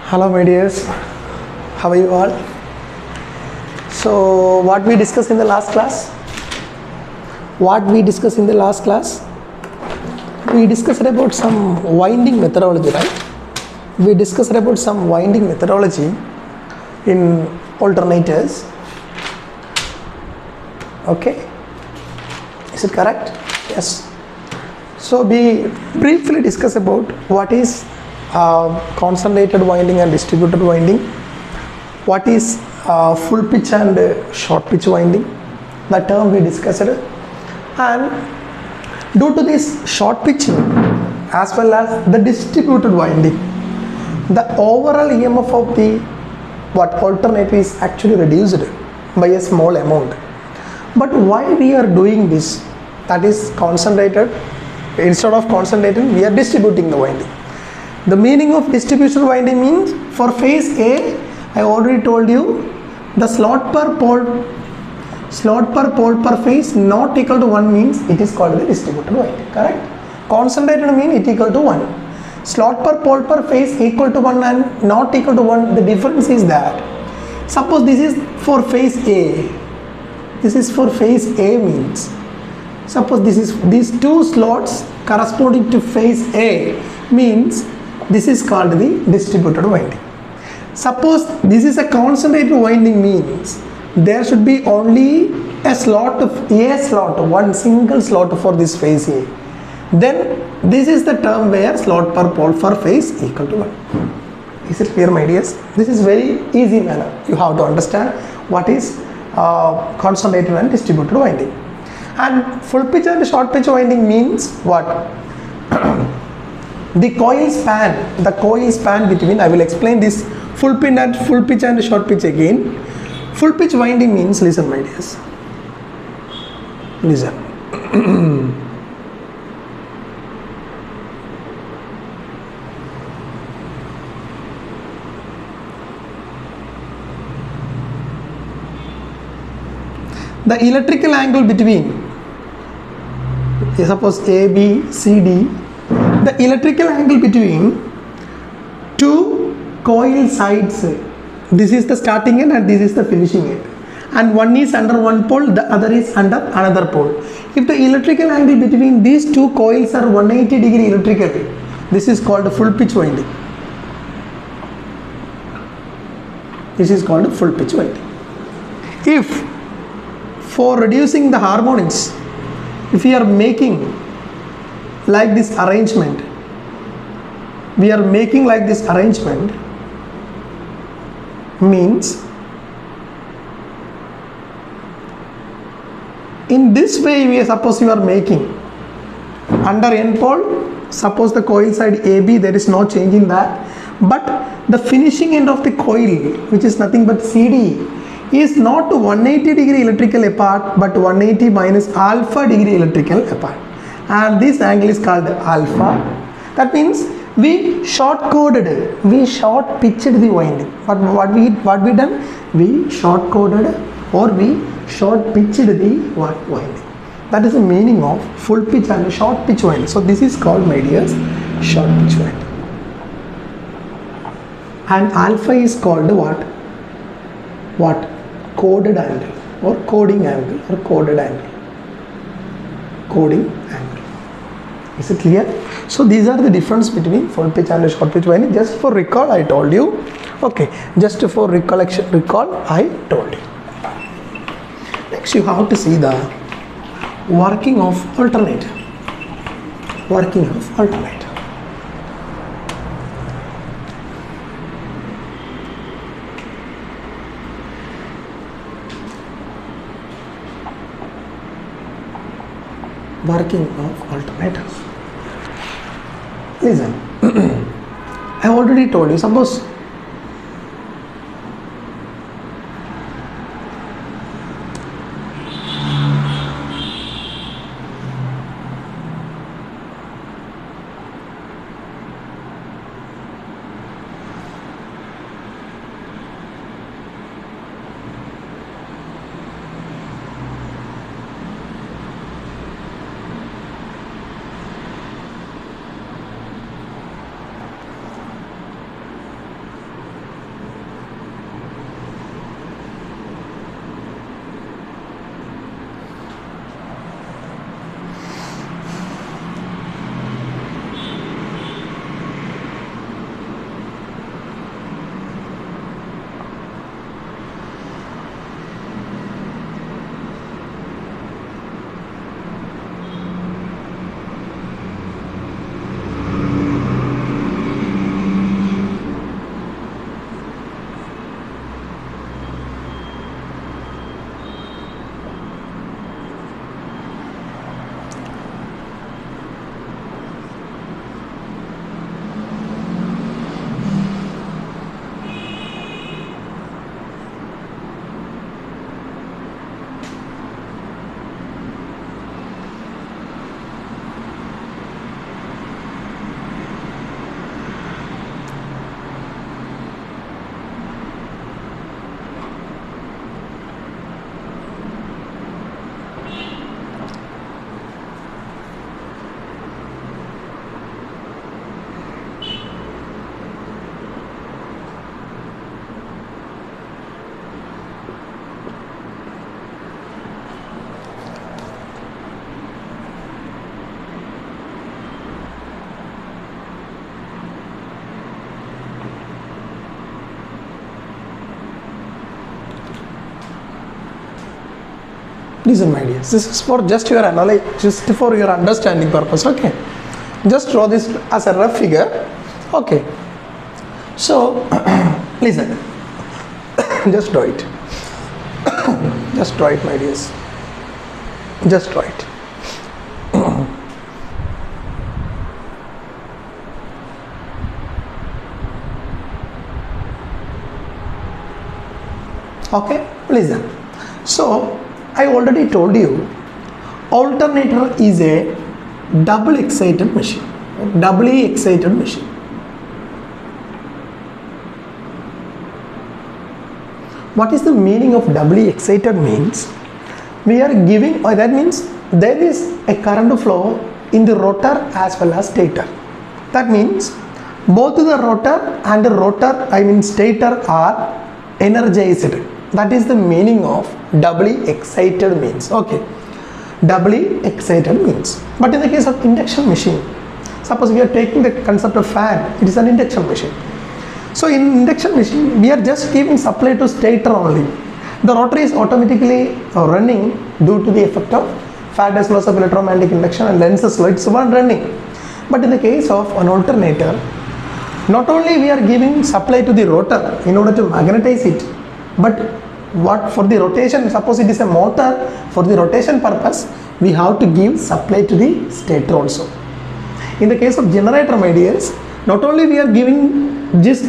Hello my dears, how are you all? So what we discussed in the last class? We discussed about some winding methodology, right? We discussed about some winding methodology in alternators. Okay, is it correct? Yes. So we briefly discuss about what is concentrated winding and distributed winding, what is full pitch and short pitch winding, the term we discussed, and due to this short pitching as well as the distributed winding, the overall EMF of the alternator is actually reduced by a small amount. But why we are doing this? That is concentrated. Instead of concentrating, we are distributing the winding. The meaning of distribution winding means for phase A, I already told you, the slot per pole per phase not equal to 1 means it is called the distributed winding, correct? Concentrated means it equal to 1. Slot per pole per phase equal to 1 and not equal to 1, the difference is that. Suppose this is for phase A. This is for phase A means. Suppose these two slots corresponding to phase A means this is called the distributed winding. Suppose this is a concentrated winding means there should be only one single slot for this phase A. Then this is the term where slot per pole for phase equal to 1. Is it clear, my dears? This is very easy manner. You have to understand what is concentrated and distributed winding. And full pitch and short pitch winding means what? The coil span between, I will explain this full pitch and short pitch again. Full pitch winding means, listen my dears, listen. The electrical angle between, suppose A, B, C, D, the electrical angle between two coil sides, this is the starting end and this is the finishing end, and one is under one pole, the other is under another pole. If the electrical angle between these two coils are 180 degree electrically, this is called full pitch winding. This is called full pitch winding. If for reducing the harmonics, if we are making like this arrangement, means in this way we suppose you are making under N pole, suppose the coil side AB, there is no change in that, but the finishing end of the coil, which is nothing but CD, is not 180 degree electrical apart but 180 minus alpha degree electrical apart, and this angle is called alpha. That means we short pitched the winding. What we done? We short coded or we short pitched the winding. That is the meaning of full pitch and short pitch winding. So this is called, my dears, short pitch winding. And alpha is called what? Coded angle or coding angle or coded angle. Coding angle. Is it clear? So these are the difference between full pitch and short pitch winding. Just for recall, I told you. Okay, just for recall, I told you. Next, you have to see the working of alternator. Working of alternator. Working of alternators. Listen, I already told you, suppose Listen my dears, this is for just your knowledge, just for your understanding purpose. Okay, just draw this as a rough figure. Okay, so listen, just draw it. Just draw it my dears, just draw it. Okay, listen. So I already told you, alternator is a double excited machine, doubly excited machine. What is the meaning of doubly excited? Means we are giving, or that means there is a current flow in the rotor as well as stator. That means both the rotor and the stator are energized. That is the meaning of doubly excited means. Okay, doubly excited means. But in the case of induction machine, suppose we are taking the concept of fan, it is an induction machine. So in induction machine, we are just giving supply to stator only. The rotor is automatically running due to the effect of Faraday's laws of electromagnetic induction and Lenz's law, it's one running. But in the case of an alternator, not only we are giving supply to the rotor in order to magnetize it, but what for the rotation, suppose it is a motor, for the rotation purpose we have to give supply to the stator also. In the case of generator my dears, not only we are giving just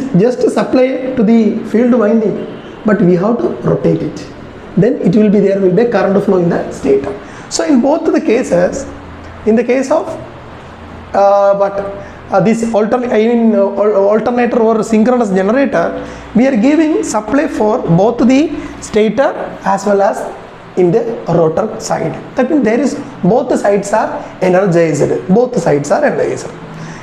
supply to the field winding, but we have to rotate it, then it will be, there will be a current flow in the stator. So in both the cases, in the case of this alternator or synchronous generator, we are giving supply for both the stator as well as in the rotor side. That means there is, both sides are energized. Both sides are energized.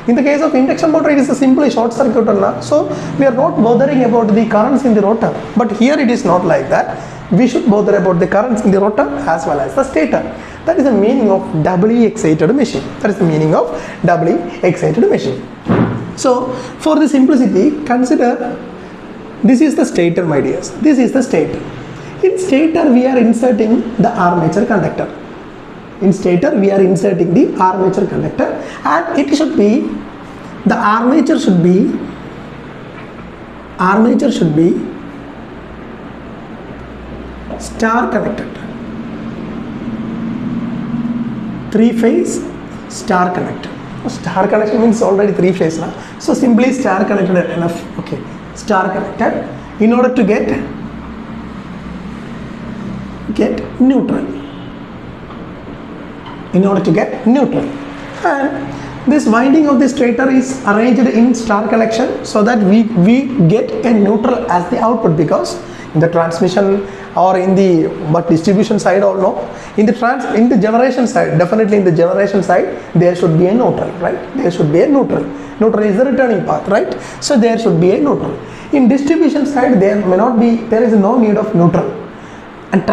In the case of induction motor, it is a simply short circuit. So we are not bothering about the currents in the rotor. But here it is not like that. We should bother about the currents in the rotor as well as the stator. That is the meaning of doubly excited machine. That is the meaning of doubly excited machine. So for the simplicity, consider this is the stator my dears. This is the stator. In stator we are inserting the armature conductor. In stator we are inserting the armature conductor, and it should be, the armature should be star connected. 3-phase star connected. Star connection means already 3 phase now. So simply star connected enough. Okay, star connected in order to get neutral. In order to get neutral, and this winding of the stator is arranged in star connection so that we get a neutral as the output, because in the transmission or in the distribution side or no, in the generation side, definitely in the generation side there should be a neutral, right? There should be a neutral. Neutral is the returning path, right? So there should be a neutral. In distribution side there may not be, there is no need of neutral. And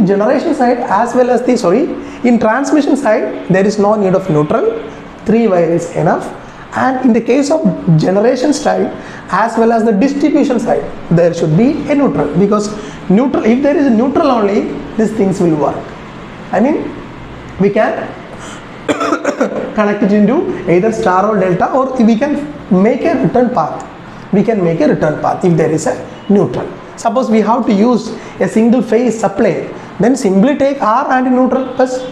generation side as well as in transmission side there is no need of neutral. 3 wire is enough. And in the case of generation side as well as the distribution side, there should be a neutral, because neutral, if there is a neutral only, these things will work. We can connect it into either star or delta, or we can make a return path. We can make a return path if there is a neutral. Suppose we have to use a single phase supply, then simply take R and neutral plus.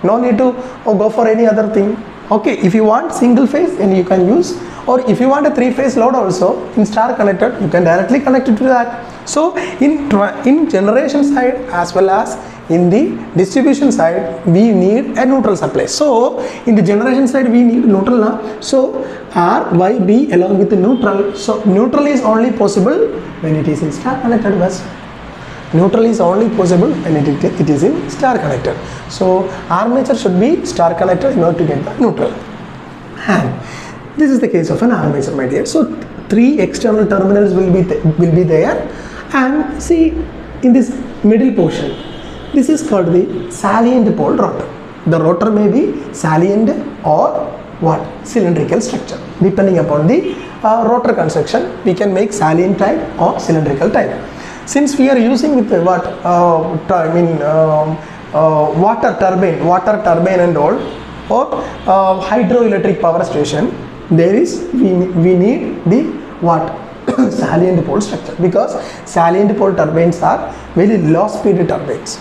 No need to go for any other thing. Okay, if you want single phase, then you can use, or if you want a 3-phase load also in star connected, you can directly connect it to that. So in generation side as well as in the distribution side, we need a neutral supply. So in the generation side we need neutral now. So R, Y, B along with the neutral. So neutral is only possible when it is in star connected bus. Neutral is only possible when it is in star connected. So armature should be star connected in order to get the neutral. And this is the case of an armature my dear. So 3 external terminals will be there, and see in this middle portion, this is called the salient pole rotor. The rotor may be salient or what? Cylindrical structure. Depending upon the rotor construction, we can make salient type or cylindrical type. Since we are using with what water turbine and all, or hydroelectric power station, there is we need the what salient pole structure, because salient pole turbines are very low speed turbines.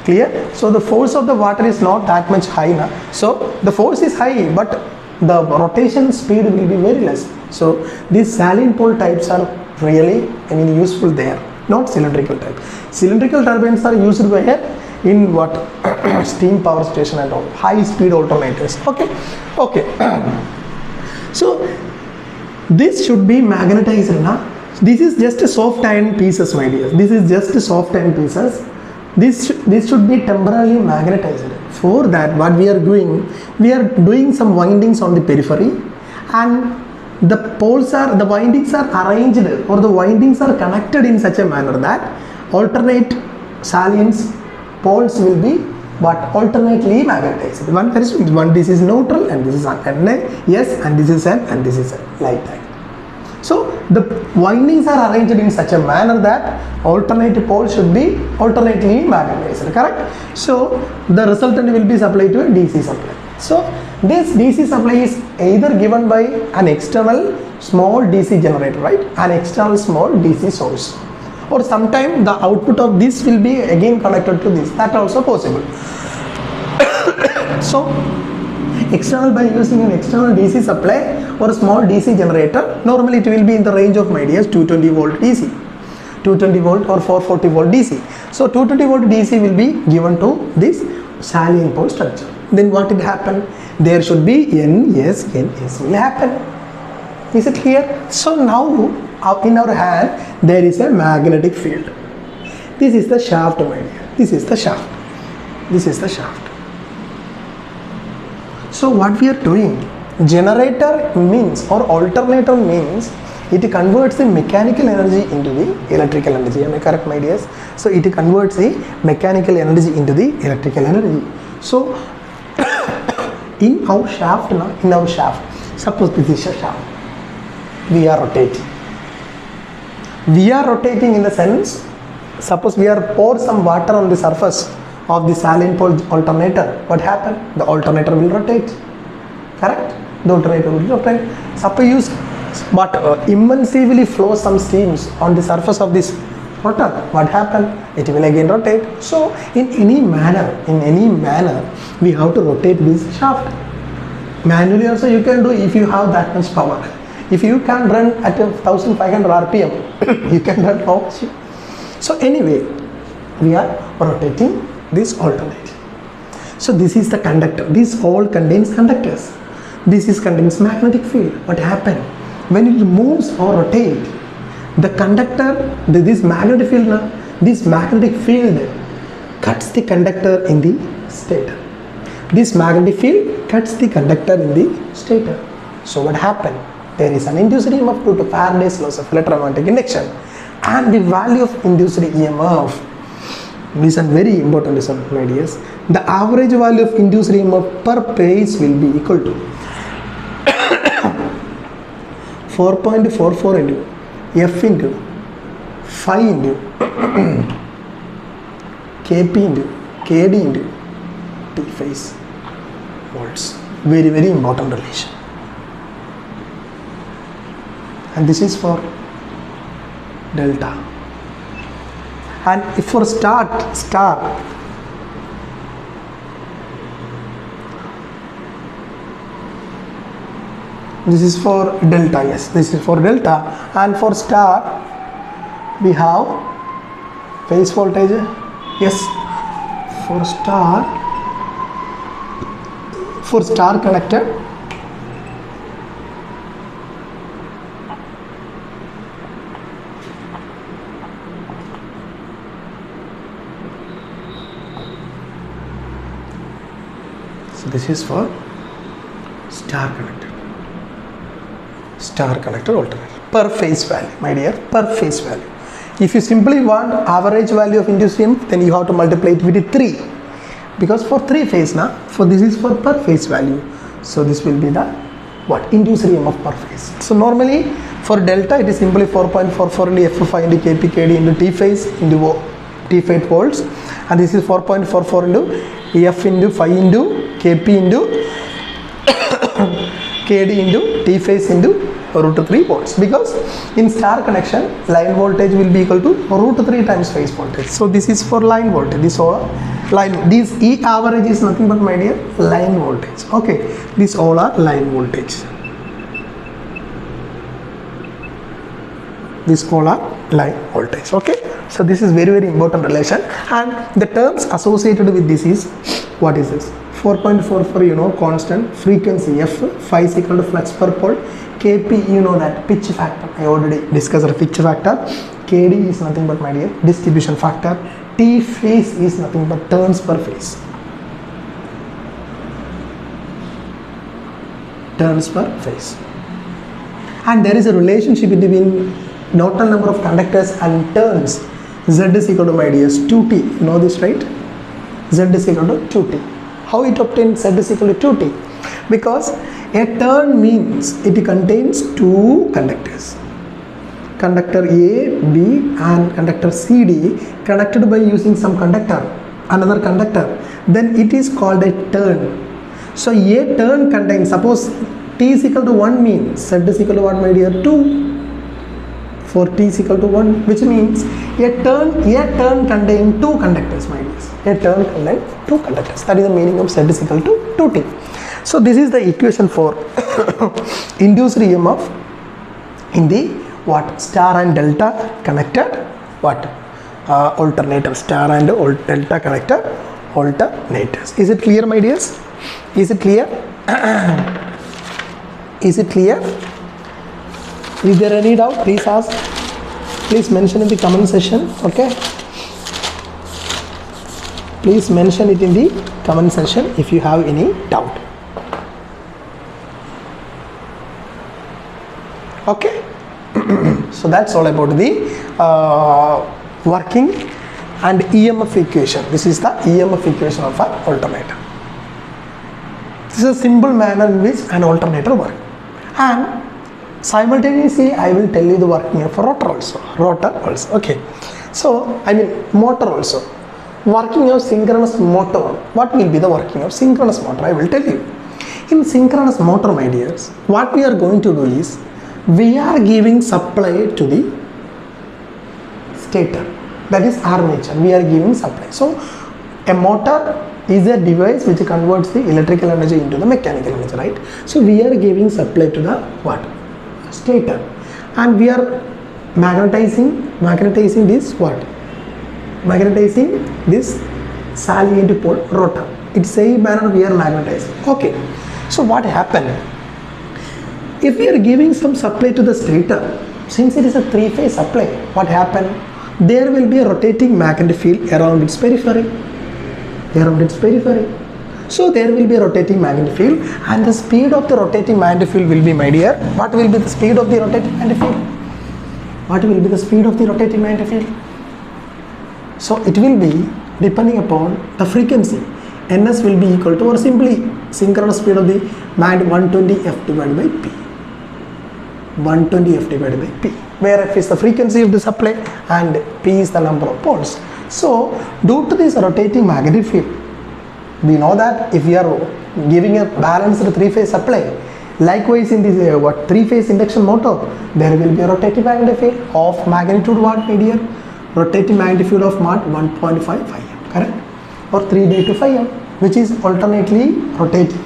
Clear? So the force of the water is not that much high now. So the force is high, but the rotation speed will be very less. So these salient pole types are really useful there, not cylindrical type. Cylindrical turbines are used where in what steam power station and all, high speed alternators. Okay. So this should be magnetized now. This is just a soft iron pieces, my dear. This is just a soft iron pieces. This should be temporarily magnetized. For that, what we are doing some windings on the periphery, and the windings are arranged, or the windings are connected in such a manner that alternate salience poles will be alternately magnetized. One this is neutral, and this is an yes, and this is an, and this is an, like that. So the windings are arranged in such a manner that alternate pole should be alternately magnetized, correct? So the resultant will be supplied to a DC supply. So this DC supply is either given by an external small DC generator, right? An external small DC source, or sometime the output of this will be again connected to this. That also possible. So external, by using an external DC supply or a small DC generator, normally it will be in the range of, my dears, 220 volt DC, 220 volt or 440 volt DC. So 220 volt DC will be given to this salient pole structure. Then what will happen? There should be NS will happen. Is it clear? So now in our hand there is a magnetic field. This is the shaft, my dear. This is the shaft. This is the shaft. So what we are doing, generator means, or alternator means, it converts the mechanical energy into the electrical energy. Am I correct, my dears? So it converts the mechanical energy into the electrical energy. So in our shaft, suppose this is a shaft, we are rotating. We are rotating in the sense, suppose we are pour some water on the surface of the salient pole alternator. What happened? The alternator will rotate, correct? The alternator will rotate. Suppose immensely flow some steams on the surface of this rotor. What happened? It will again rotate. So in any manner, we have to rotate this shaft. Manually also you can do if you have that much power. If you can run at 1500 RPM, you can run how much? So anyway, we are rotating this alternator. So this is the conductor. This all contains conductors. This is contains magnetic field. What happened? When it moves or rotates, the conductor, this magnetic field cuts the conductor in the stator. This magnetic field cuts the conductor in the stator. So what happened? There is an induced EMF due to Faraday's laws of electromagnetic induction, and the value of induced EMF, listen, very important, listen, my dears. The average value of induced EMF per phase will be equal to 4.44 into F into 5 into Kp into Kd into T phase volts. Very, very important relation. And this is for delta. And if for star, this is for delta, yes, this is for delta. And for star, we have phase voltage, yes, for star connected, so this is for star connected alternator per phase value, my dear, per phase value. If you simply want average value of induced EMF, then you have to multiply it with 3, because for 3 phase now, for this is for per phase value. So this will be the what? Induced EMF per phase. So normally for delta it is simply 4.44 into F5 into Kp Kd into T phase into T5 poles, and this is 4.44 into F into 5 into Kp into Kd into T phase into root 3 volts, because in star connection line voltage will be equal to root 3 times phase voltage. So this is for line voltage. This all line, this E average is nothing but, my dear, line voltage. Okay, these all are line voltage. These all are line voltage. Okay, so this is very important relation, and the terms associated with this is, what is this? 4.44, you know, constant, frequency F, phi is equal to flux per pole, Kp, you know that, pitch factor, I already discussed the pitch factor, Kd is nothing but, my dear, distribution factor, T phase is nothing but turns per phase. Turns per phase. And there is a relationship between total number of conductors and turns. Z is equal to, my dears, 2T. You know this, right? Z is equal to 2T. How it obtains Z is equal to 2T? Because a turn means it contains two conductors. Conductor A, B and conductor CD connected by using some conductor, another conductor. Then it is called a turn. So a turn contains, suppose T is equal to 1 means Z is equal to what, my dear? 2. For T is equal to 1, which means a turn contains two conductors, my dears. A turn contains two conductors. That is the meaning of Z is equal to 2T. So this is the equation for induced EMF in the what, star and delta connected what, alternator, star and delta connected alternators. Is it clear, my dears? Is it clear? Is it clear? Is there any doubt? Please ask. Please mention in the comment section. Okay. Please mention it in the comment section if you have any doubt. Okay. So that's all about the working and EMF equation. This is the EMF equation of an alternator. This is a simple manner in which an alternator works. And simultaneously I will tell you the working of a rotor also. Okay. So I mean motor also. Working of synchronous motor. What will be the working of synchronous motor? I will tell you. In synchronous motor, my dears, what we are going to do is, we are giving supply to the stator, that is armature. We are giving supply. So a motor is a device which converts the electrical energy into the mechanical energy, right? So we are giving supply to the what? Stator, and we are magnetizing this what? Magnetizing this salient pole rotor. It's same manner we are magnetizing. Okay. So what happened? If we are giving some supply to the stator, since it is a three-phase supply, what happened? There will be a rotating magnetic field around its periphery. So there will be a rotating magnetic field, and the speed of the rotating magnetic field will be, my dear, what will be the speed of the rotating magnetic field? What will be the speed of the rotating magnetic field? So it will be depending upon the frequency. Ns will be equal to, or simply synchronous speed of the magnet, 120 F divided by P. 120 F divided by P, where F is the frequency of the supply and P is the number of poles. So due to this rotating magnetic field, we know that if we are giving a balanced three-phase supply, likewise in this three-phase induction motor, there will be a rotating magnetic field of magnitude what, my dear? Rotating magnetic field of 1.5 phi m, correct? Or 3/2 phi m, which is alternately rotating.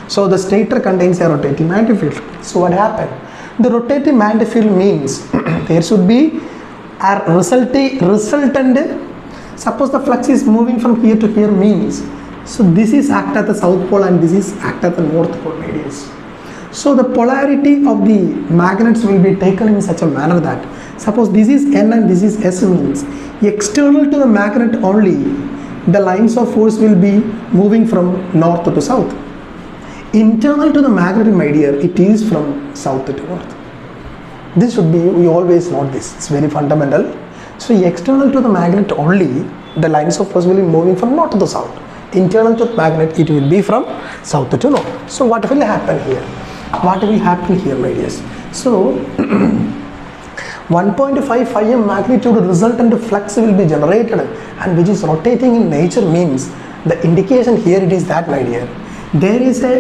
So the stator contains a rotating magnetic field. So what happened? The rotating magnetic field means there should be a resultant. Suppose the flux is moving from here to here means, so this is act at the south pole and this is act at the north pole, radius. So the polarity of the magnets will be taken in such a manner that, suppose this is N and this is S means, external to the magnet only, the lines of force will be moving from north to south. Internal to the magnet, my dear, it is from south to north. This should be, we always note this, it's very fundamental. So external to the magnet only, the lines of force will be moving from north to south. Internal to the magnet, it will be from south to north. So what will happen here? What will happen here, my dears? So 1.5 phi m magnitude resultant flux will be generated and which is rotating in nature means the indication here it is that, my dear, there is a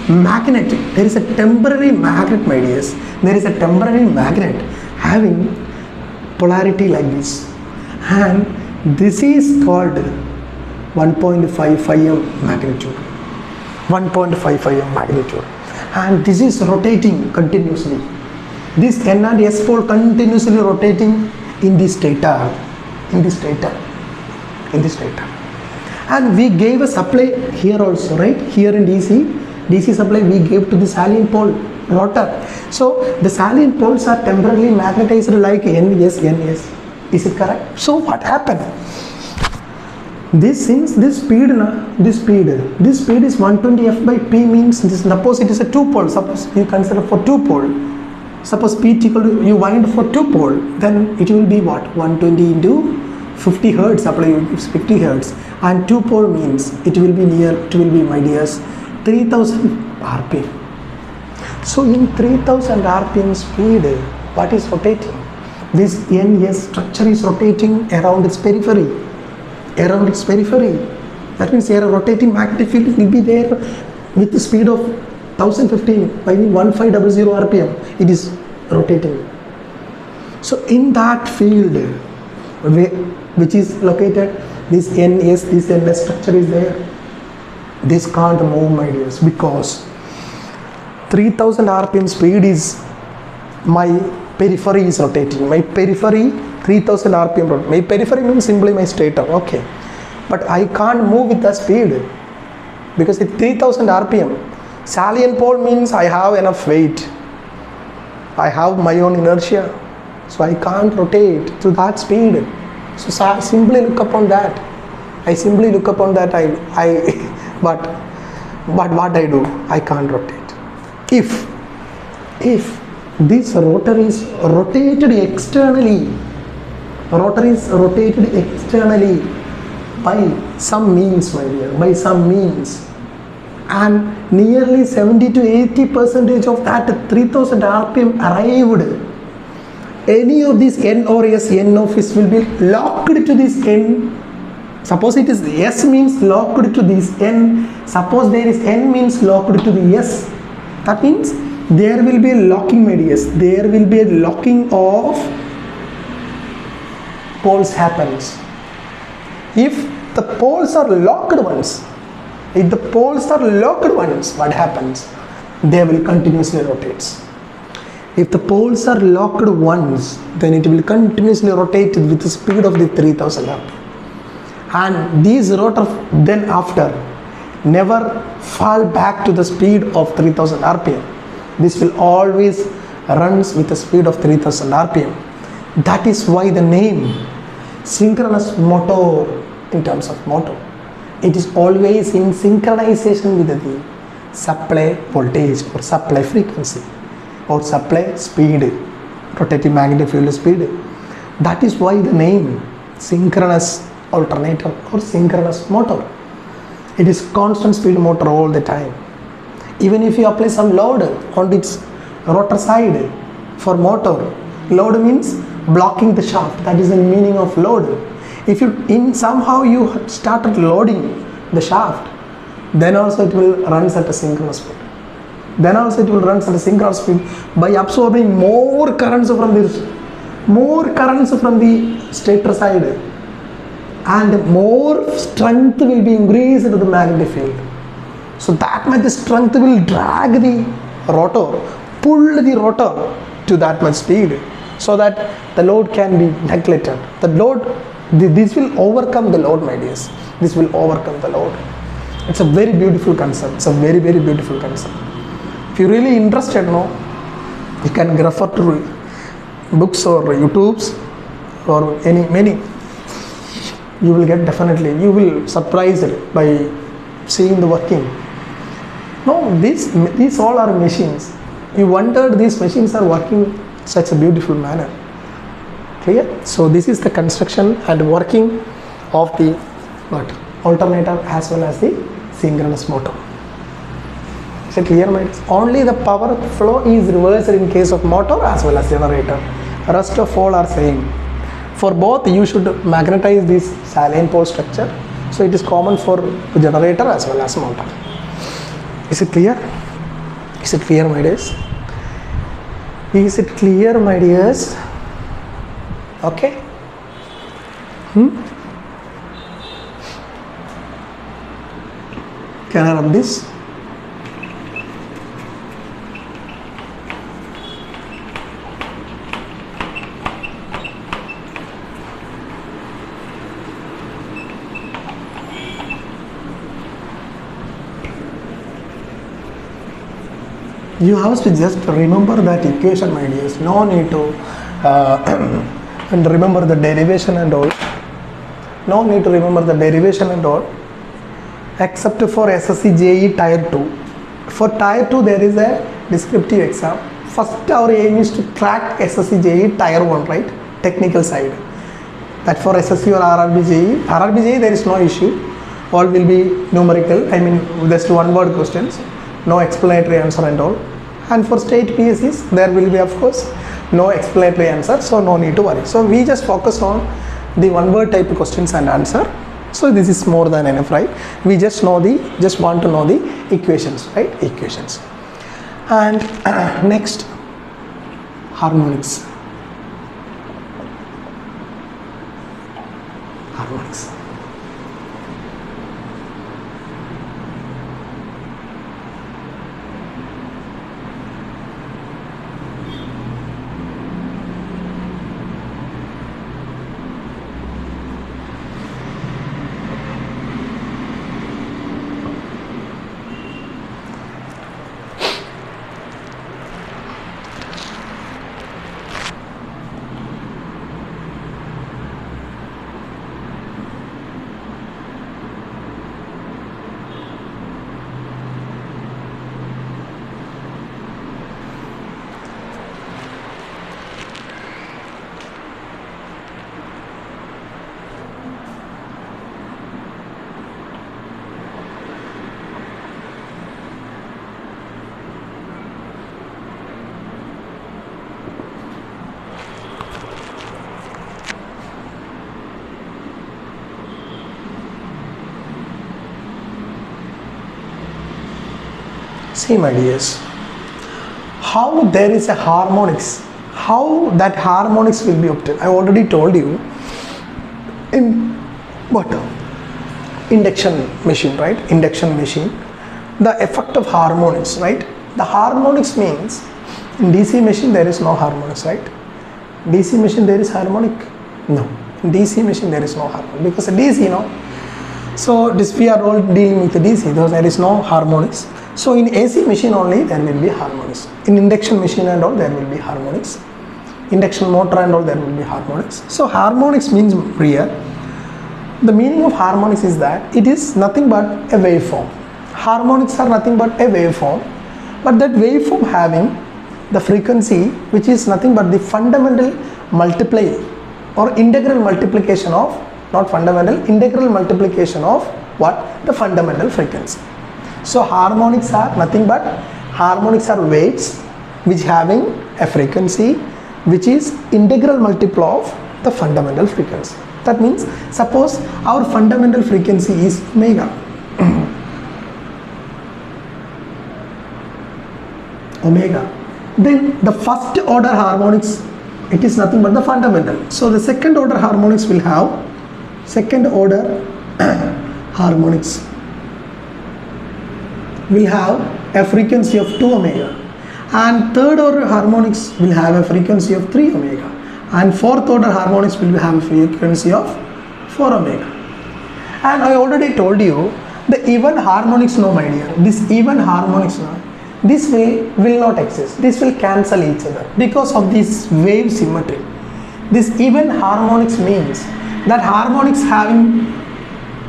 magnet, there is a temporary magnet, my dears, there is a temporary magnet having polarity like this, and this is called 1.5 phi m magnitude, 1.5 phi m magnitude, and this is rotating continuously. This N and S pole continuously rotating in this stator, and we gave a supply here also, right? Here in DC supply we gave to the salient pole rotor. So the salient poles are temporarily magnetized like NS. Is it correct? So what happened? Since this speed is 120 F by P means this, suppose it is a 2 pole, suppose you consider for 2 pole. Suppose P equal to, you wind for 2 pole, then it will be what? 120 into 50 hertz, supply gives 50 hertz, and 2 pole means it will be my dears 3000 rpm. So in 3000 rpm speed, what is rotating? This NS structure is rotating around its periphery. That means here a rotating magnetic field will be there with the speed of 1015 by 1500 rpm. It is rotating. So in that field which is located, this NS structure is there. This can't move, my dears, because 3000 rpm speed is my periphery is rotating. My periphery 3000 rpm. My periphery means simply my stator. Okay, but I can't move with the speed because it's 3000 rpm. Salient pole means I have enough weight, I have my own inertia, so I can't rotate to that speed. So I simply look upon that. But what I do, I can't rotate. If this rotor is rotated externally, by some means, my dear, and nearly 70 to 80% of that 3000 rpm arrived, any of these N or S, N of S will be locked to this N. Suppose it is S means locked to this N. Suppose there is N means locked to the S. That means there will be a locking, my dears. There will be a locking of poles happens. If the poles are locked once, what happens? They will continuously rotate. If the poles are locked once, then it will continuously rotate with the speed of the 3000 rpm. And these rotors then after never fall back to the speed of 3000 rpm. This will always runs with the speed of 3000 rpm. That is why the name synchronous motor in terms of motor. It is always in synchronization with the supply voltage or supply frequency or supply speed, rotating magnetic field speed. That is why the name synchronous alternator or synchronous motor. It is constant speed motor all the time. Even if you apply some load on its rotor side for motor, load means blocking the shaft. That is the meaning of load. If you somehow you started loading the shaft, then also it will runs at a synchronous speed. By absorbing more currents from the stator side, and more strength will be increased into the magnetic field. So that much strength will drag the rotor, pull the rotor to that much speed, so that the load can be neglected. The load, this will overcome the load, my dears. This will overcome the load. It's a very beautiful concept. It's a very, very beautiful concept. If you're really interested, you can refer to books or YouTubes or many. You will get definitely, you will surprised by seeing the working. No, these all are machines. You wondered these machines are working such a beautiful manner. Clear? So this is the construction and working of the alternator as well as the synchronous motor. Is it clear, my dears? Only the power flow is reversed in case of motor as well as generator. Rest of all are same. For both you should magnetize this salient pole structure. So it is common for generator as well as motor. Is it clear? Is it clear, my dears? Is it clear, my dears? Okay. Can I rub this? You have to just remember that equation, my dears. No need to and remember the derivation and all. No need to remember the derivation and all, except for SSC JE Tier 2. For Tier 2 there is a descriptive exam. First our aim is to crack SSC JE Tier 1, right? Technical side. That for SSC or RRB JE. RRB JE there is no issue. All will be numerical. I mean just one word questions. No explanatory answer and all. And for state PSCs there will be of course no explanatory answer, so no need to worry. So we just focus on the one word type questions and answer. So this is more than enough, right? We just want to know the equations, right? Equations. And next, harmonics. Harmonics. See, my dears, how there is a harmonics, how that harmonics will be obtained. I already told you in what? Induction machine, right? Induction machine, the effect of harmonics, right? The harmonics means in DC machine there is no harmonics, right? DC machine there is harmonic? No. In DC machine there is no harmonic because DC, no. So this we are all dealing with the DC, though there is no harmonics. So in AC machine only there will be harmonics. In induction machine and all there will be harmonics. Induction motor and all there will be harmonics. So harmonics means here, the meaning of harmonics is that it is nothing but a waveform. Harmonics are nothing but a waveform, but that waveform having the frequency which is nothing but the fundamental multiply or integral multiplication of, not fundamental, integral multiplication of what? The fundamental frequency. So harmonics are nothing but, harmonics are waves which having a frequency which is integral multiple of the fundamental frequency. That means suppose our fundamental frequency is omega. Omega. Then the first order harmonics, it is nothing but the fundamental. So the second order harmonics will have second order harmonics will have a frequency of 2 omega, and third order harmonics will have a frequency of 3 omega, and fourth order harmonics will have a frequency of 4 omega. And I already told you the even harmonics, no my dear, this even harmonics, no, this will not exist, this will cancel each other because of this wave symmetry. This even harmonics means that harmonics having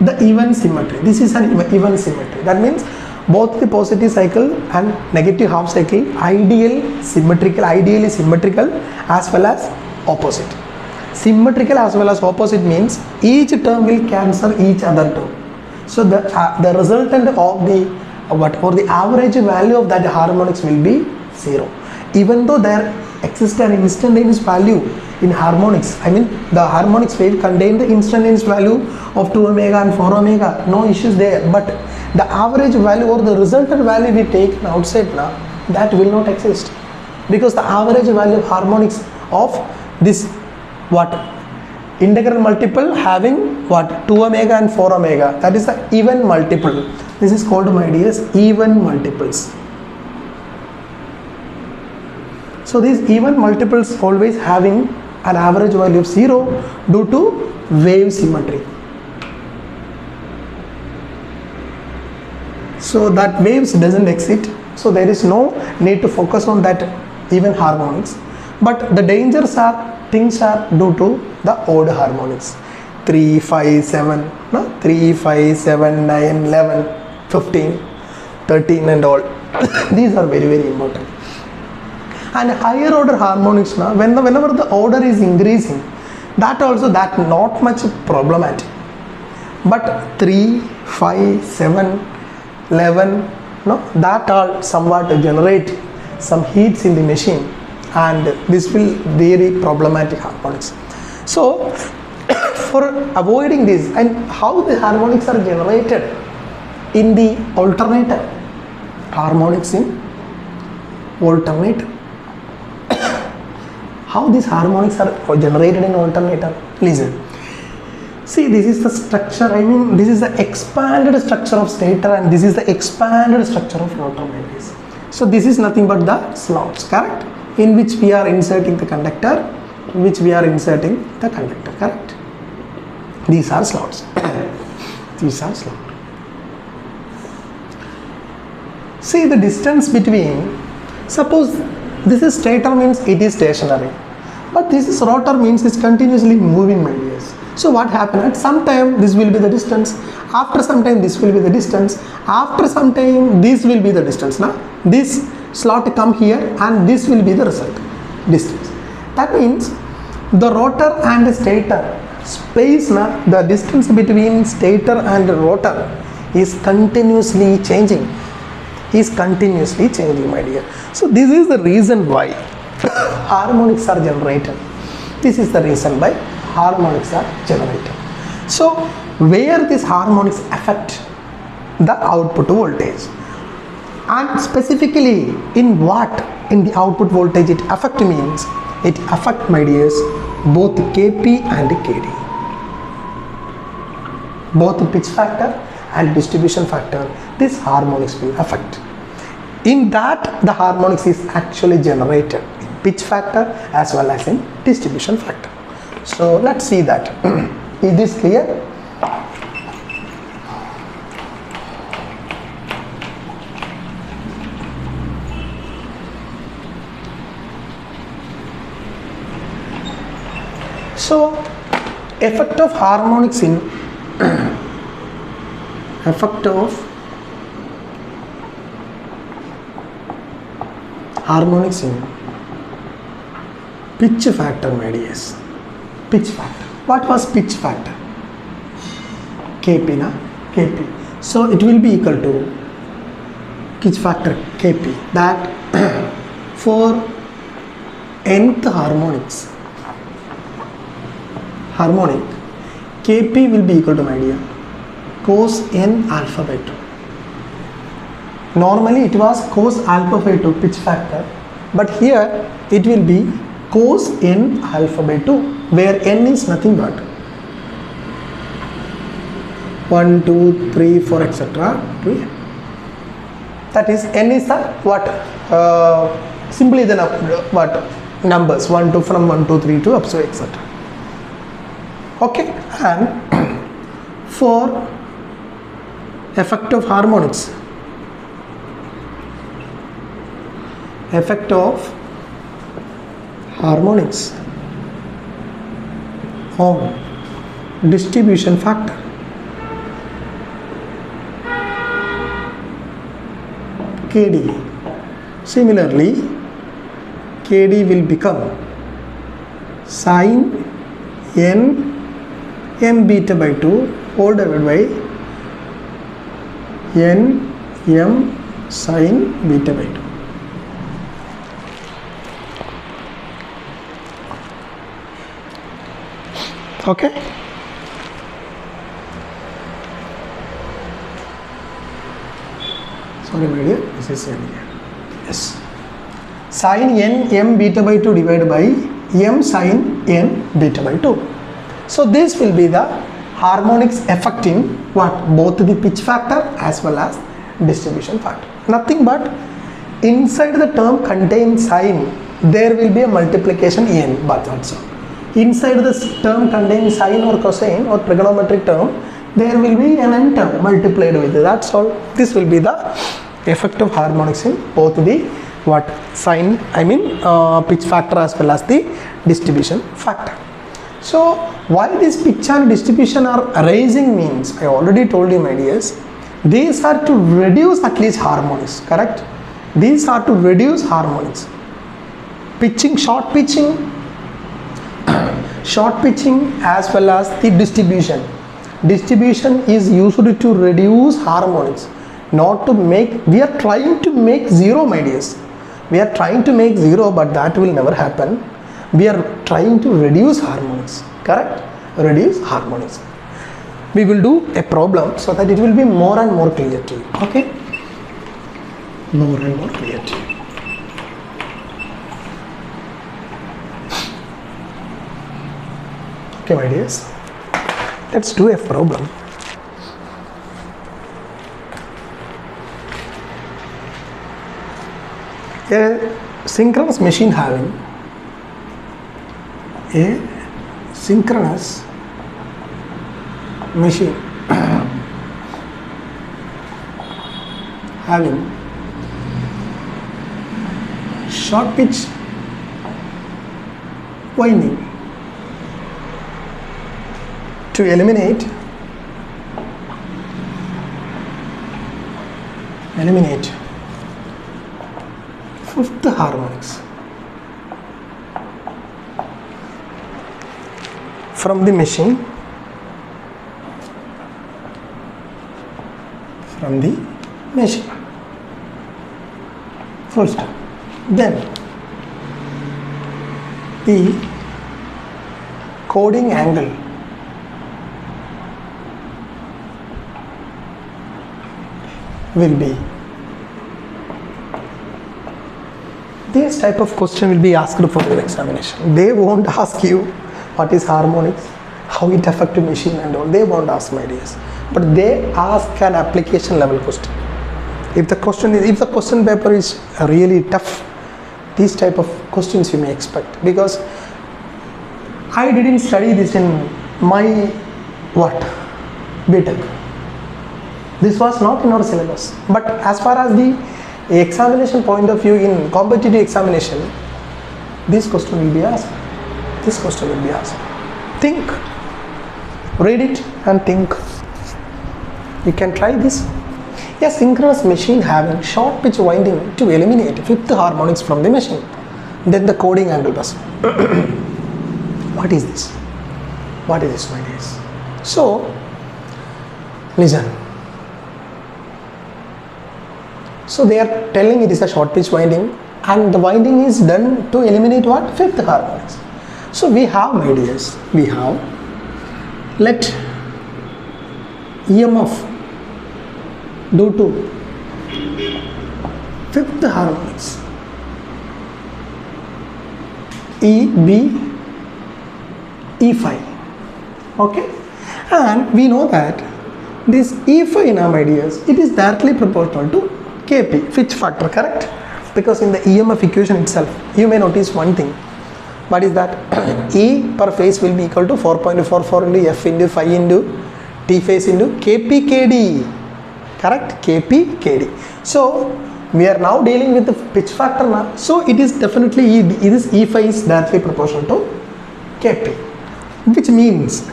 the even symmetry. This is an even symmetry. That means both the positive cycle and negative half cycle ideally symmetrical as well as opposite. Symmetrical as well as opposite means each term will cancel each other term. So the resultant of the or the average value of that harmonics will be 0, even though there exists an instantaneous value in harmonics. I mean, the harmonics wave contain the instantaneous value of 2 omega and 4 omega, no issues there, but the average value or the resultant value we take outside now, that will not exist, because the average value of harmonics of this integral multiple having 2 omega and 4 omega, that is the even multiple. This is called, my dears, even multiples. So these even multiples always having an average value of 0 due to wave symmetry. So that waves doesn't exist, so there is no need to focus on that even harmonics. But the things are due to the odd harmonics, 3, 5, 7, 3, 5, 7, 9, 11, 15, 13 and all. These are very, very important. And higher order harmonics, whenever the order is increasing, that also not much problematic. But 3, 5, 7, 11, that all somewhat generate some heats in the machine, and this will very problematic harmonics. So for avoiding this, and how the harmonics are generated in the alternator, harmonics in alternator, how these harmonics are generated in alternator? Listen, see, this is the structure, I mean, this is the expanded structure of stator, and this is the expanded structure of rotor. So this is nothing but the slots, correct, in which we are inserting the conductor, correct. These are slots. These are slots. See the distance between, suppose this is stator, means it is stationary, but this is rotor, means it's continuously moving, my dears. So what happened, at some time this will be the distance, after some time this will be the distance, after some time this will be the distance. Now this slot come here and this will be the result distance. That means the rotor and the stator space, the distance between stator and rotor is continuously changing, my dear. So this is the reason why harmonics are generated. This is the reason why harmonics are generated. So where these harmonics affect the output voltage, and specifically in the output voltage it affect, means it affect, my dears, both Kp and Kd, both pitch factor and distribution factor. This harmonics will affect. In that, the harmonics is actually generated in pitch factor as well as in distribution factor. So let's see that. Is this clear? So effect of harmonics in pitch factor, my dears. Pitch factor. What was pitch factor? Kp, Kp. So it will be equal to pitch factor Kp. That for nth harmonic, Kp will be equal to, my dear, cos n alpha by 2. Normally it was cos alpha by 2 pitch factor, but here it will be cos n alpha by 2, where n is nothing but 1, 2, 3, 4, etc. That is, n is the simply the numbers 1 to from 1 to 3 to up to etc. Okay, and for effect of harmonics on distribution factor, Kd. Similarly, Kd will become sin n m beta by 2 whole divided by n m sin beta by 2. Okay. Sorry my dear, this is n here. Yes. Sin n m beta by 2 divided by m sin n beta by 2. So this will be the harmonics affecting what? Both the pitch factor as well as distribution factor. Nothing but inside the term contain sin, there will be a multiplication n, but that's all. Inside this term contain sine or cosine or trigonometric term, there will be an n term multiplied with it. That's all. This will be the effect of harmonics in both the what? Sine, pitch factor as well as the distribution factor. So why this pitch and distribution are arising means, I already told you my dears, these are to reduce at least harmonics, correct? These are to reduce harmonics. Pitching, short pitching as well as the distribution. Distribution is used to reduce harmonics, not to make. We are trying to make zero, my dears. We are trying to make zero, but that will never happen. We are trying to reduce harmonics, correct? Reduce harmonics. We will do a problem so that it will be more and more clear to you. Okay? More and more clear to you. Okay, my dears, let's do a problem. A synchronous machine having a synchronous machine having short pitch winding. To eliminate fifth harmonics from the machine, full stop. Then the coding angle will be. This type of question will be asked for your examination. They won't ask you what is harmonics, how it affects machine and all. They won't ask, my dears. But they ask an application level question. If the question paper is really tough, these type of questions you may expect, because I didn't study this in my BTech. This was not in our syllabus. But as far as the examination point of view, in competitive examination, this question will be asked. Think, read it and think. You can try this. A synchronous machine having short pitch winding to eliminate fifth harmonics from the machine. Then the coding angle bus. What is this? My dears? So, listen. So they are telling it is a short pitch winding, and the winding is done to eliminate what? Fifth harmonics. So we have, my dears, let EMF due to fifth harmonics E, B, E phi. Okay, and we know that this E phi, now my dears, it is directly proportional to Kp, pitch factor, correct? Because in the EMF equation itself, you may notice one thing. What is that? E per phase will be equal to 4.44 into F into phi into T phase into Kp Kd, correct? Kp Kd. So we are now dealing with the pitch factor now. So it is definitely this E phi is directly proportional to Kp, which means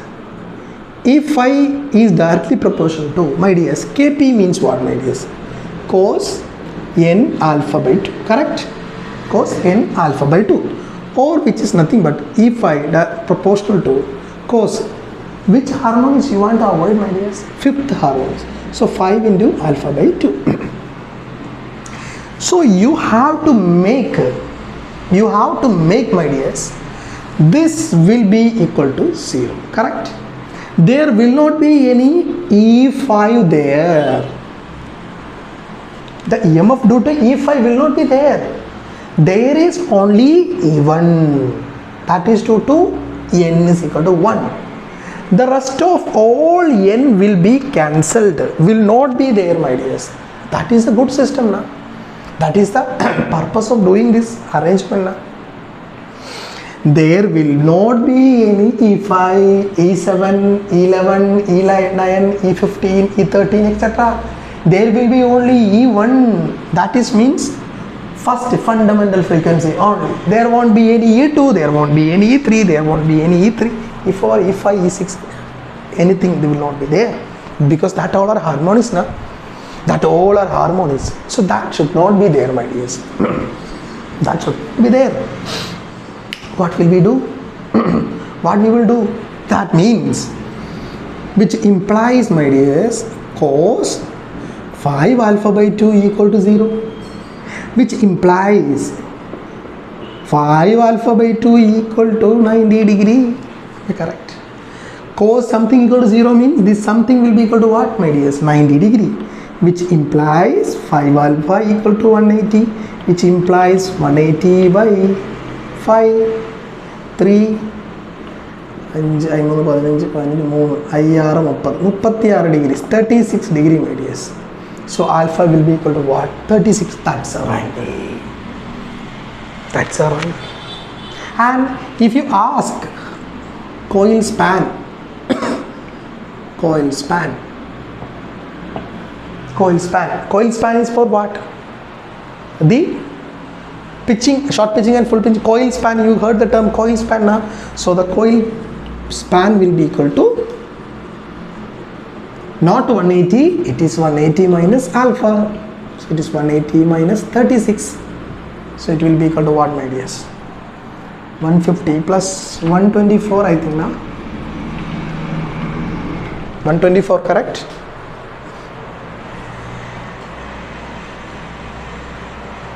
E phi is directly proportional to, my dears, Kp means what, my dears? Cos n alpha by 2, correct? Cos n alpha by 2, or which is nothing but E phi proportional to cos. Which harmonics you want to avoid, my dears? Fifth harmonics. So 5 into alpha by 2. So you have to make my dears, this will be equal to 0, correct? There will not be any E5 there. The EMF due to E5 will not be there. There is only E1, that is due to N is equal to 1. The rest of all N will be cancelled, will not be there, my dears. That is a good system now. That is the purpose of doing this arrangement now. There will not be any E5, E7, E11, E9, E15, E13, etc. There will be only E1. That is means first fundamental frequency only. There won't be any E2, there won't be any E3, there won't be any E3, E4, E5, E6. Anything they will not be there, because that all are harmonics now. That all are harmonics. So that should not be there, my dears. That should be there. What will we do? What we will do? That means, which implies, my dears, cos 5 alpha by 2 equal to 0, which implies 5 alpha by 2 equal to 90 degree. Correct. Cos something equal to 0 means this something will be equal to what, my dears? 90 degree, which implies 5 alpha equal to 180, which implies 180 by 5, 3, 5, 36 degrees, 36 degree, my dears. So alpha will be equal to what? 36. That's right. That's right. And if you ask coil span, coil span is for what? The pitching, short pitching and full pitching. Coil span, you heard the term coil span now. So the coil span will be equal to not 180, it is 180 minus alpha. So it is 180 minus 36. So it will be equal to what, my dears? 150 plus 124, I think now. 124, correct?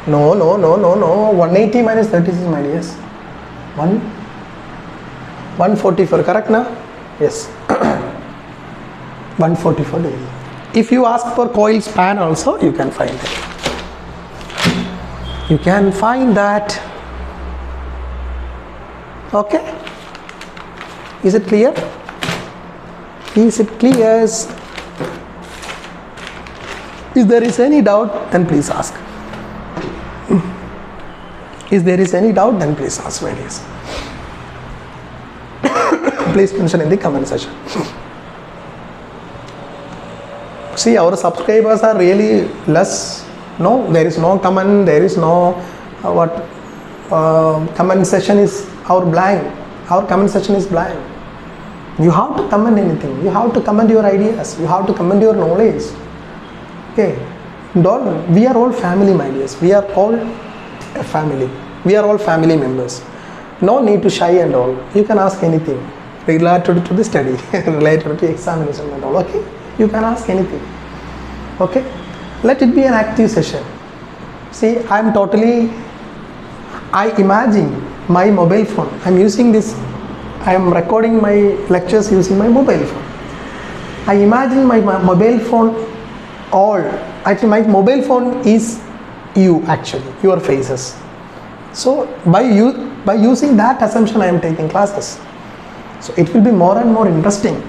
No. 180 minus 36, my dears. 144, correct now? Yes. 144 degree. If you ask for coil span also, you can find it. You can find that. Okay? Is it clear? Is it clear? If there is any doubt, then please ask. If there is any doubt, then please ask, my dears. Please mention in the comment section. See, our subscribers are really less. No, there is no comment, there is no comment section is our blank. Our comment section is blank. You have to comment anything. You have to comment your ideas. You have to comment your knowledge. Okay. Don't. We are all family, my dears. We are all a family. We are all family members. No need to shy and all. You can ask anything related to the study, related to examination and all. Okay. You can ask anything. Okay. Let it be an active session. See, I imagine my mobile phone. I am using this. I am recording my lectures using my mobile phone. I imagine my mobile phone actually my mobile phone is you, actually, your faces. So by using that assumption, I am taking classes. So it will be more and more interesting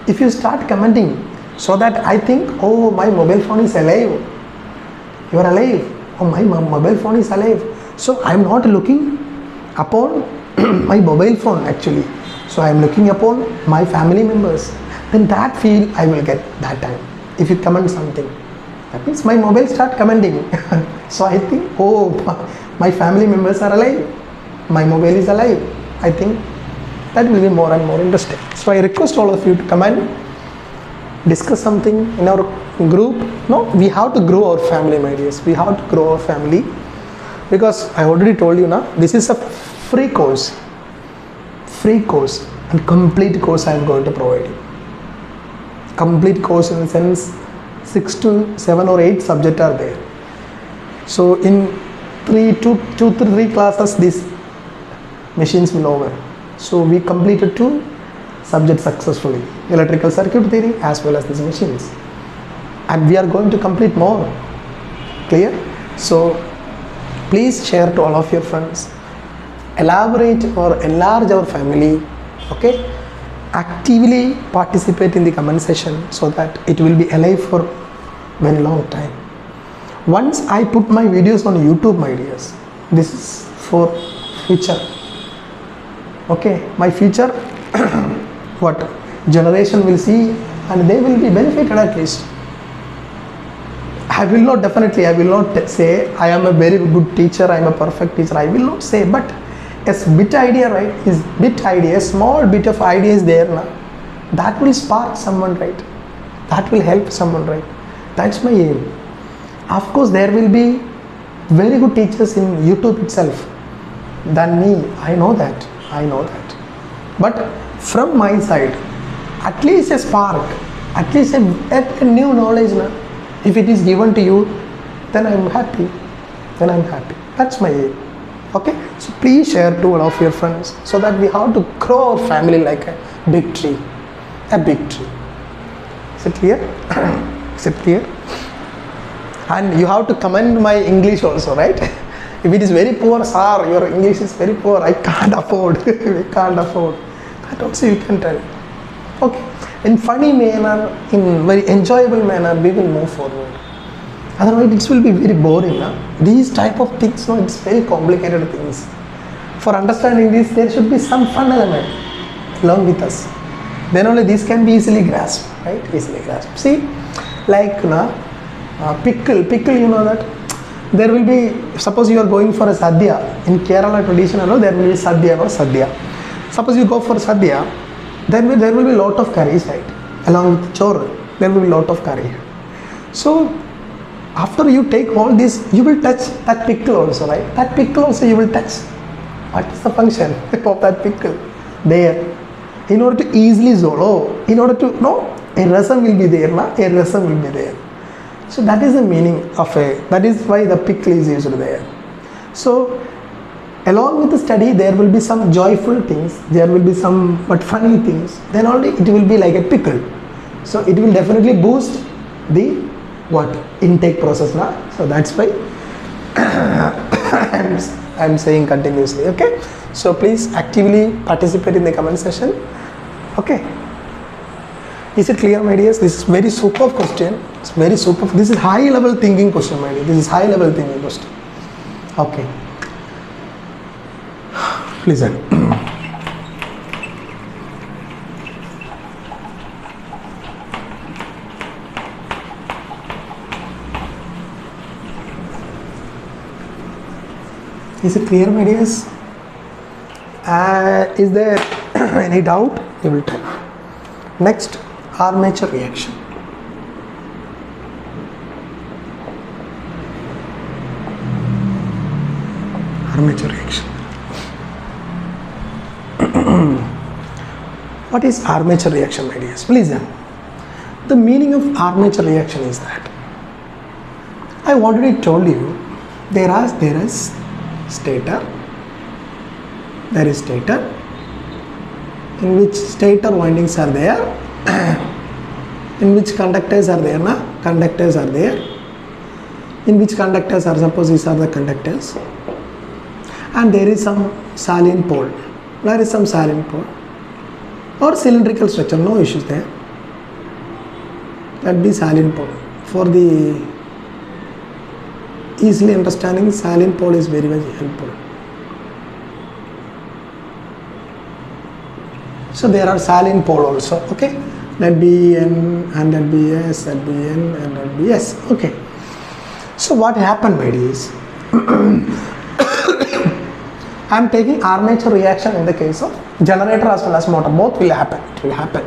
if you start commenting, so that I think, oh, my mobile phone is alive. You are alive. Oh, my mobile phone is alive. So I am not looking upon my mobile phone actually. So I am looking upon my family members. Then that feel I will get that time. If you comment something, that means my mobile start commenting. So I think, oh, my family members are alive. My mobile is alive. I think that will be more and more interesting. So I request all of you to comment, discuss something in our group. No, we have to grow our family, my dears. We have to grow our family, because I already told you now, this is a free course and complete course I am going to provide you. Complete course in the sense 6 to 7 or 8 subjects are there. So in 3 classes these machines will over. So we completed 2 subjects successfully, electrical circuit theory as well as these machines, and we are going to complete more. Clear? So please share to all of your friends, elaborate or enlarge our family. Okay, actively participate in the comment section so that it will be alive for very long time. Once I put my videos on YouTube, my dears, this is for future. Okay, my future what generation will see, and they will be benefited at least. I will not say I am a very good teacher, I am a perfect teacher, I will not say, but a bit idea, right, is bit idea, a small bit of idea is there now, that will spark someone, right, that will help someone, right. That's my aim. Of course there will be very good teachers in YouTube itself than me, I know that, but from my side, at least a spark, at least a new knowledge now, if it is given to you, then I'm happy, that's my aim. Okay, so please share to all of your friends so that we have to grow our family like a big tree. Is it clear? Is it clear? And you have to commend my English also, right? If it is very poor, sir, your English is very poor, I can't afford, we can't afford, that also you can tell. Okay, in funny manner, in very enjoyable manner, we will move forward. Otherwise it will be very boring. These type of things, no, it's very complicated things. For understanding this, there should be some fun element along with us. Then only this can be easily grasped, right? Easily grasped. See, like pickle, you know that? There will be, suppose you are going for a sadhya. In Kerala tradition, there will be sadhya or sadhya. Suppose you go for sadhya, then there will be lot of curries, right? Along with chor, there will be lot of curry. So after you take all this, you will touch that pickle also, right? That pickle also you will touch. What is the function of that pickle? There. In order to easily swallow, in order to, no, a rasam will be there, a rasam will be there. So that is the meaning of that is why the pickle is used there. So along with the study, there will be some joyful things, there will be some but funny things, then only it will be like a pickle. So it will definitely boost the intake process now. So that's why I'm saying continuously. Okay, so please actively participate in the comment section. Okay, is it clear, my dears? This is very superb question. It's very superb. This is high level thinking question, my dear. This is high level thinking question. Okay, listen. Is it clear, my dears? Is there any doubt? You will tell. Next, armature reaction. Armature reaction. What is armature reaction, my dears? Please then. The meaning of armature reaction is that I already told you there is stator, in which stator windings are there, in which conductors are there, conductors are there, in which conductors are, suppose these are the conductors, and there is some salient pole, or cylindrical structure, no issues there, that be salient pole. For the easily understanding, salient pole is very much helpful. So there are salient pole also, okay, that be N and that be S, that be N and that be S, okay. So what happened, my dears? I am taking armature reaction in the case of generator as well as motor, both will happen, it will happen.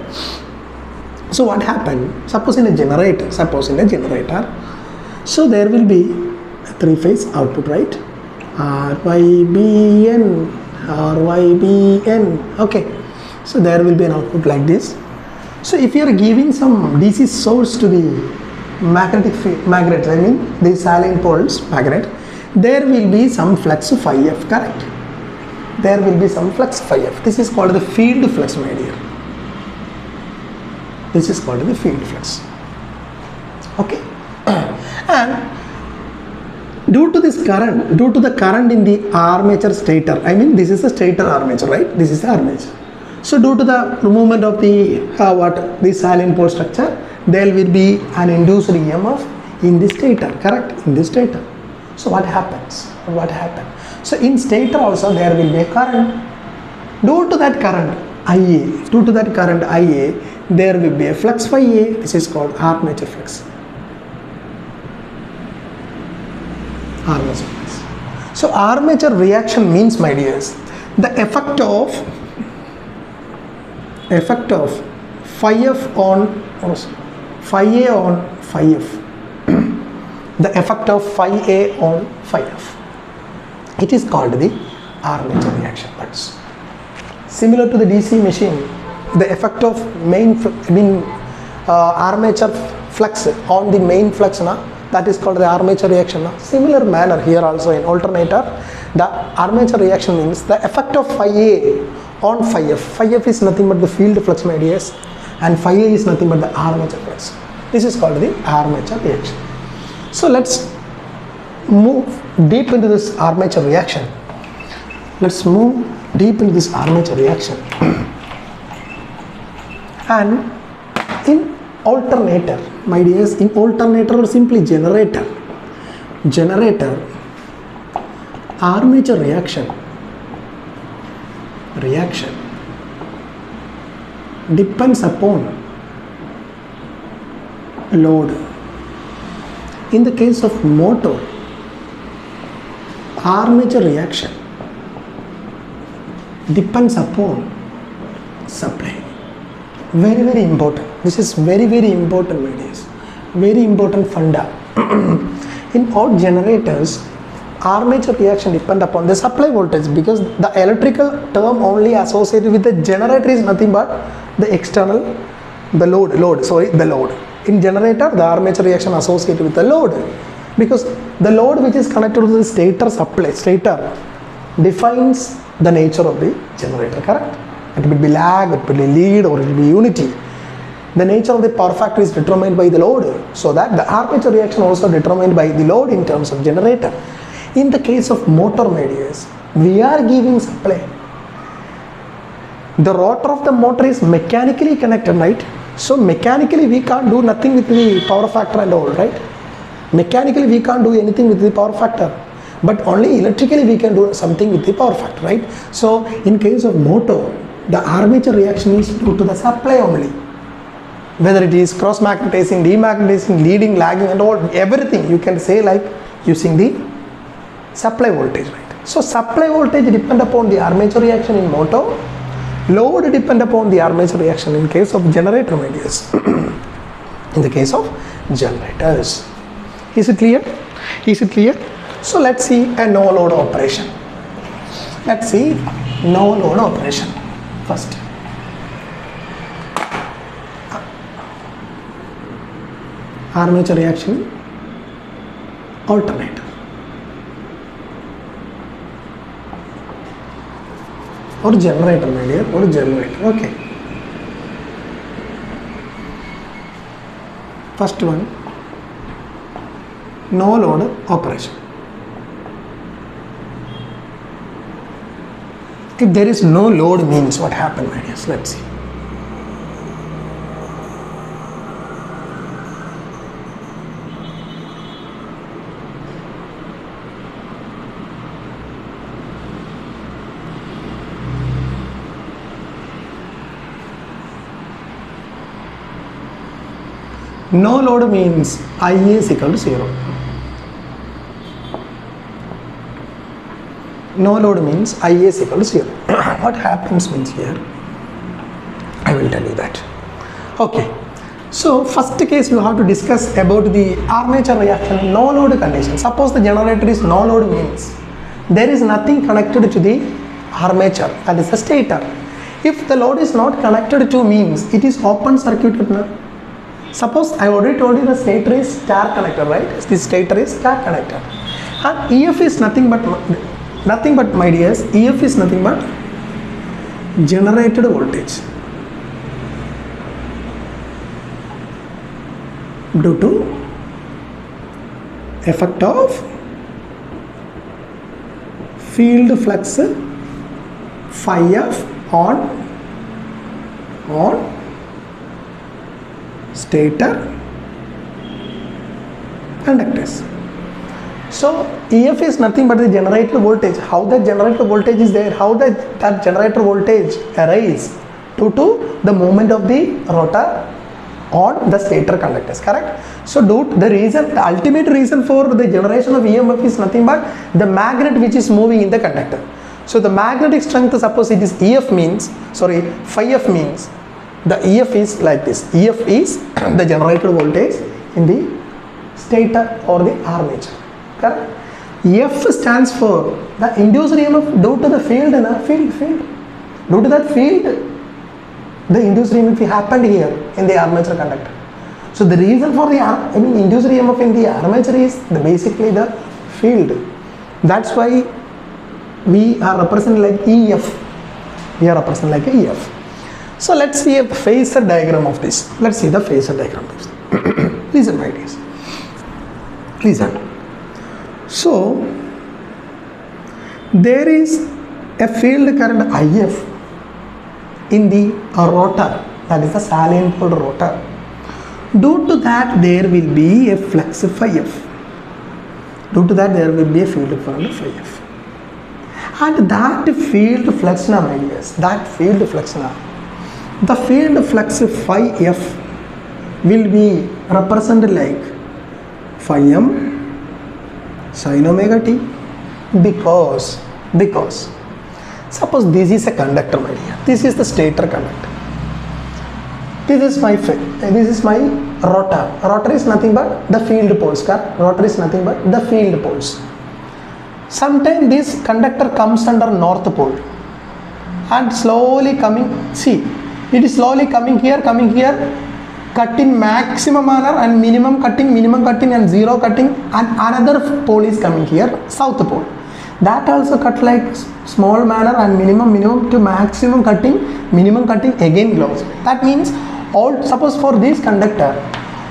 So what happened? Suppose in a generator, so there will be a three-phase output, right? RYBN, okay. So there will be an output like this. So if you are giving some DC source to the magnetic field, magnet, I mean the salient poles, magnet, there will be some flux phi f, correct? There will be some flux phi f. This is called the field flux, my dear. This is called the field flux. Okay. And due to this current, due to the current in the armature stator, I mean this is a stator armature, right? This is the armature. So due to the movement of the the salient pole structure, there will be an induced EMF in the stator, correct? In the stator. So what happens? What happens? So in stator also there will be a current. Due to that current IA, due to that current IA, there will be a flux phi A. This is called armature flux. Armature flux. So armature reaction means, my dears, the effect of phi f on phi A on phi f. The effect of phi A on phi f. It is called the armature reaction. That's similar to the DC machine. The effect of armature flux on the main flux, that is called the armature reaction. Similar manner here also in alternator, the armature reaction means the effect of phi A on phi f. Phi f is nothing but the field flux, my dears, and phi A is nothing but the armature flux. This is called the armature reaction. So let's move deep into this armature reaction. Let's move deep into this armature reaction. And in alternator, my dears, in alternator or simply generator, armature reaction depends upon load. In the case of motor, armature reaction depends upon supply. Very, very important. This is very, very important, my dears. Very important funda. In all generators, armature reaction depend upon the supply voltage, because the electrical term only associated with the generator is nothing but the external, the load. In generator, the armature reaction associated with the load, because the load which is connected to the stator supply, stator defines the nature of the generator, correct? It will be lag, it will be lead, or it will be unity. The nature of the power factor is determined by the load, so that the armature reaction also determined by the load in terms of generator. In the case of motor, my dears, we are giving supply. The rotor of the motor is mechanically connected, right? So mechanically we can't do nothing with the power factor and all, right? Mechanically we can't do anything with the power factor, but only electrically we can do something with the power factor, right? So in case of motor, the armature reaction is due to the supply only. Whether it is cross magnetizing, demagnetizing, leading, lagging and all, everything you can say like using the supply voltage, right? So supply voltage depend upon the armature reaction in motor, load depend upon the armature reaction in case of generator, my dears. In the case of generators. Is it clear? Is it clear? So let's see a no load operation. Let's see no load operation first. Armature reaction, alternator or generator, my dear, or generator. Okay. First one, no load operation. If there is no load means what happened, my dears? Let's see. No load means IA is equal to 0. No load means IA is equal to 0. What happens means here, I will tell you that. Okay. So first case you have to discuss about the armature reaction no load condition. Suppose the generator is no load means there is nothing connected to the armature, that is the stator. If the load is not connected to means it is open circuited now. Suppose I already told you the stator is star connector, right? This stator is star connector. And EF is nothing but my dears, EF is nothing but generated voltage due to effect of field flux phi f on stator conductors. So EF is nothing but the generator voltage. How that generator voltage is there? How that generator voltage arises? Due to the movement of the rotor on the stator conductors, correct? So the ultimate reason for the generation of EMF is nothing but the magnet which is moving in the conductor. So the magnetic strength, suppose it is phi f means the EF is like this. EF is the generated voltage in the stator or the armature, correct? F stands for the induced EMF due to the field. Due to that field, the induced EMF happened here in the armature conductor. So the reason for the induced EMF in the armature is basically the field. That's why we are representing like EF. We are representing like EF. So let's see a phasor diagram of this. Let's see the phasor diagram of this. Listen, my dears. Listen. So there is a field current IF in the rotor, that is the salient pole rotor. Due to that there will be a flux phi f. Due to that there will be a field current phi f. And that field flux now, my dears, the field flux phi f will be represented like phi m sin omega t, because suppose this is a conductor, my dear. This is the stator conductor. This is my rotor. Rotor is nothing but the field poles, correct? Rotor is nothing but the field poles. Sometimes this conductor comes under north pole and slowly coming, see, it is slowly coming here, cutting maximum manner and minimum cutting and zero cutting, and another pole is coming here, south pole. That also cut like small manner and minimum to maximum cutting, minimum cutting again goes. That means suppose for this conductor,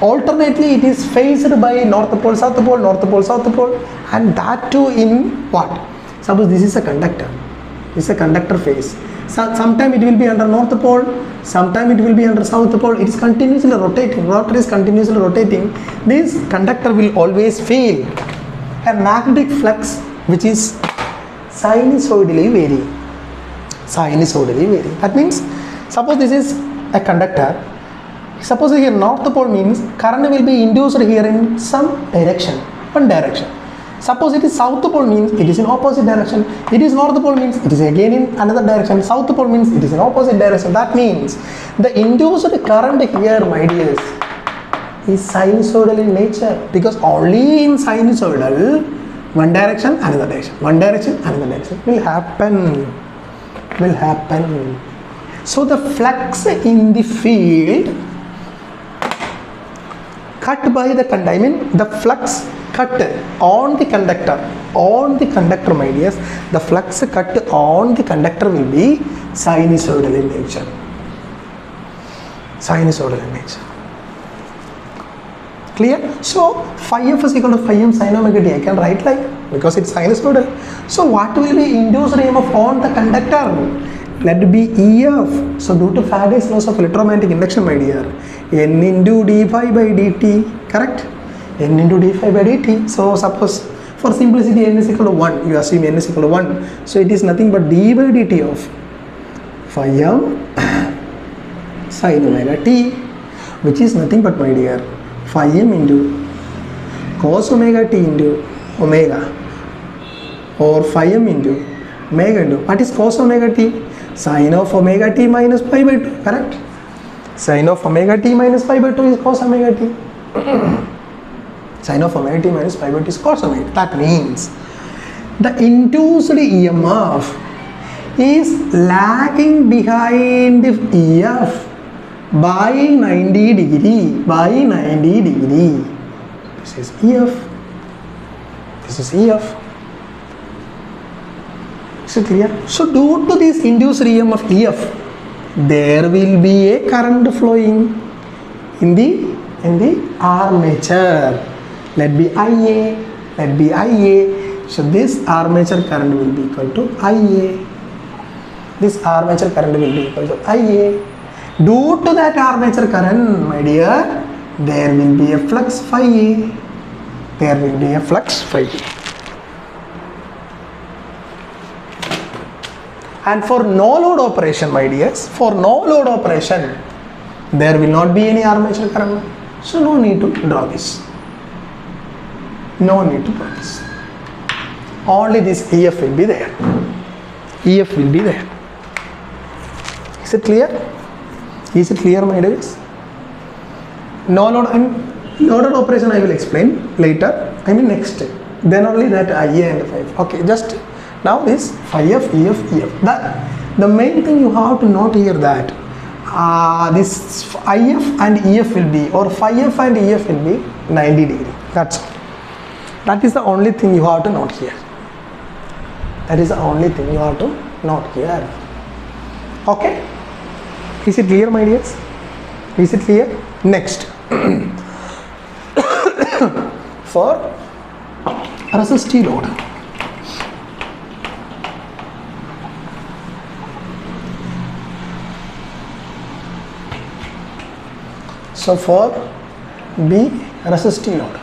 alternately it is phased by north pole, south pole, north pole, south pole, and that too in what? Suppose this is a conductor. This is a conductor phase. So sometime it will be under north pole, sometime it will be under south pole. It is continuously rotating. Rotor is continuously rotating. This conductor will always feel a magnetic flux which is sinusoidally varying. That means suppose this is a conductor. Suppose here north pole means current will be induced here in some direction, one direction. Suppose it is south pole means it is in opposite direction. It is north pole means it is again in another direction. South pole means it is in opposite direction. That means the induced current here, my dears, is sinusoidal in nature, because only in sinusoidal one direction, another direction, one direction, another direction will happen. So the flux in the field cut by the conductor, the flux cut on the conductor, my dears, the flux cut on the conductor will be sinusoidal in nature. Clear? So phi f is equal to phi m sin omega t. I can write like, because it's sinusoidal. So what will be induced EMF on the conductor? Let it be EF. So due to Faraday's laws of electromagnetic induction, my dear, N into d phi by dt, correct? N into d phi by dt. So suppose for simplicity n is equal to 1, you assume n is equal to 1. So it is nothing but d by dt of phi m sin omega t, which is nothing but, my dear, phi m into cos omega t into omega, or phi m into omega into, what is cos omega t? Sin of omega t minus pi by 2, correct? Sin of omega t minus pi by 2 is cos omega t. Sin of omega t minus pi by 2 is cos omega t. That means the induced EMF is lagging behind the EF by 90 degree. This is EF. This is EF. Is it clear? So due to this induced EMF EF, there will be a current flowing in the armature. Let be IA. So this armature current will be equal to IA. This armature current will be equal to IA. Due to that armature current, my dear, there will be a flux phi A. There will be a flux phi A. And for no load operation, my dears, for no load operation, there will not be any armature current. So no need to draw this. No need to draw this. Only this EF will be there. EF will be there. Is it clear? Is it clear, my dears? No load and loaded operation I will explain later. I mean next. Then only that IA and phi. Okay, just now this phi F, EF, EF. The main thing you have to note here that this IF and EF will be, or phi F and EF will be 90 degree. That's all. That is the only thing you have to note here. That is the only thing you have to note here. Okay? Is it clear, my dears? Is it clear? Next. For resistive load. So for B, resistive load.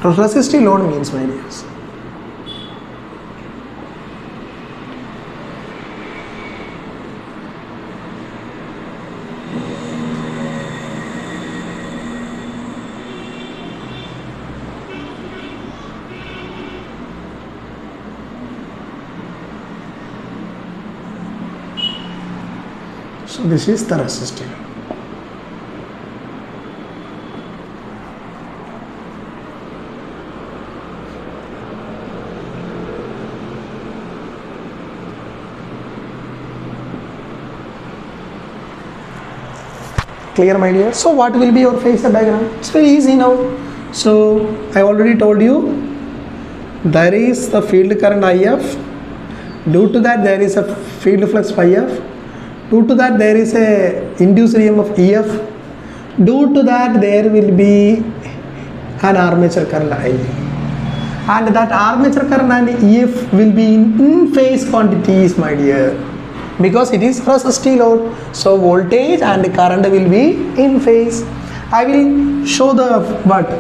Resistive load means, my dears, so this is the resistive. Clear, my dear? So what will be your phasor diagram? It's very easy now. So I already told you there is the field current IF. Due to that there is a field flux phi F. Due to that there is a induced EMF EF. Due to that there will be an armature current I. And that armature current and EF will be in phase quantities, my dear, because it is resistive load. So voltage and current will be in phase. I will show the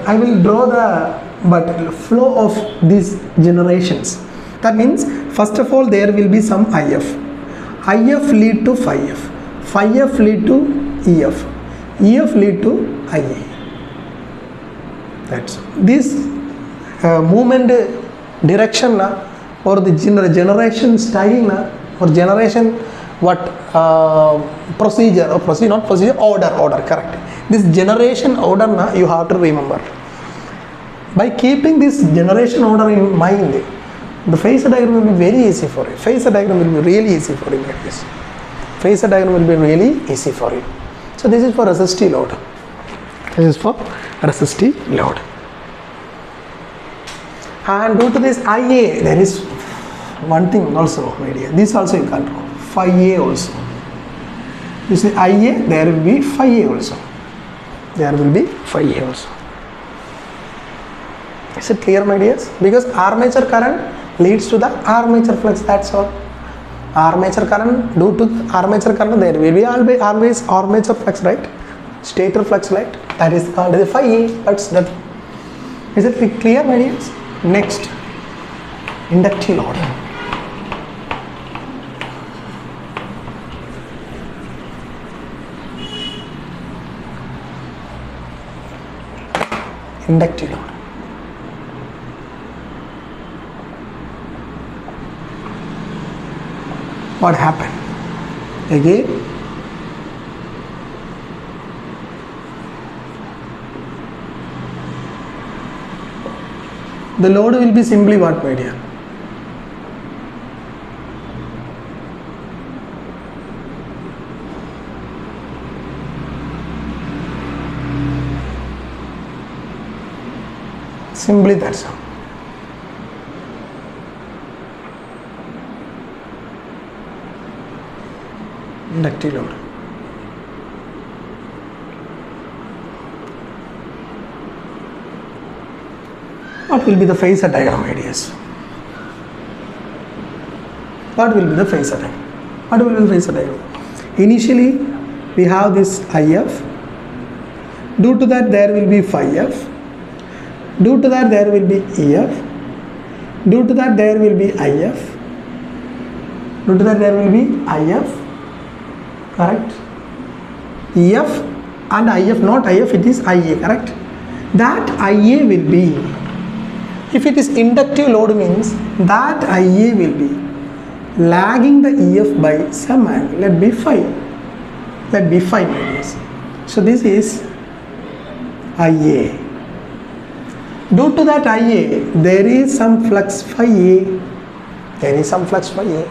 I will draw the flow of these generations. That means first of all there will be some IF. IF lead to phi F. Phi F lead to EF. EF lead to IA. That's this movement direction or the generation style or generation procedure or not procedure, order, correct. This generation order you have to remember. By keeping this generation order in mind, the phasor diagram will be very easy for you. Phasor diagram will be really easy for you like this. Phasor diagram will be really easy for you. So this is for resistive load. This is for resistive load. And due to this IA, there is one thing also, my dear. This also you can draw. Phi A also. This is IA, there will be phi A also. There will be phi A also. Is it clear, my dears? Because armature current leads to the armature flux, that's all. Armature current, due to armature current, there will be always armature flux, right? Stator flux, right? That is called the phi A. That's that. Is it clear, my dears? Next, inductive load. Inductive load. What happened? Again, The load will be simply what, my dear? Simply that's all. Inductive load. What will be the phasor diagram ideas? What will be the phasor diagram? What will be the phasor diagram? Initially, we have this IF. Due to that, there will be phi f. Due to that, there will be EF. Due to that, there will be IF. Due to that, there will be IF. Correct? EF and IF, not IF, it is IA, correct? That IA will be, if it is inductive load, means that IA will be lagging the EF by some angle. Let be phi. Let be phi minus. So this is IA. Due to that IA, there is some flux phi A. There is some flux phi A.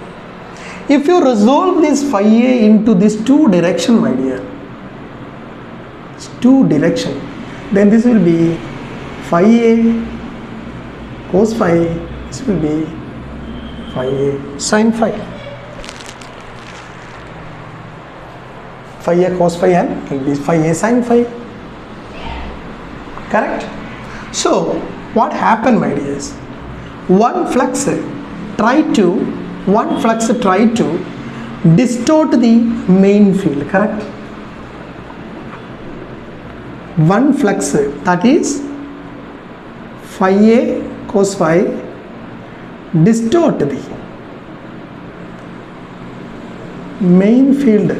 If you resolve this phi A into this two direction, my dear, two direction, then this will be phi A cos phi, this will be phi A sin phi. Phi A cos phi and will be phi A sin phi. Correct? So, what happened, my dears? One flux tried to distort the main field, correct? One flux, that is phi A cos phi, distort the main field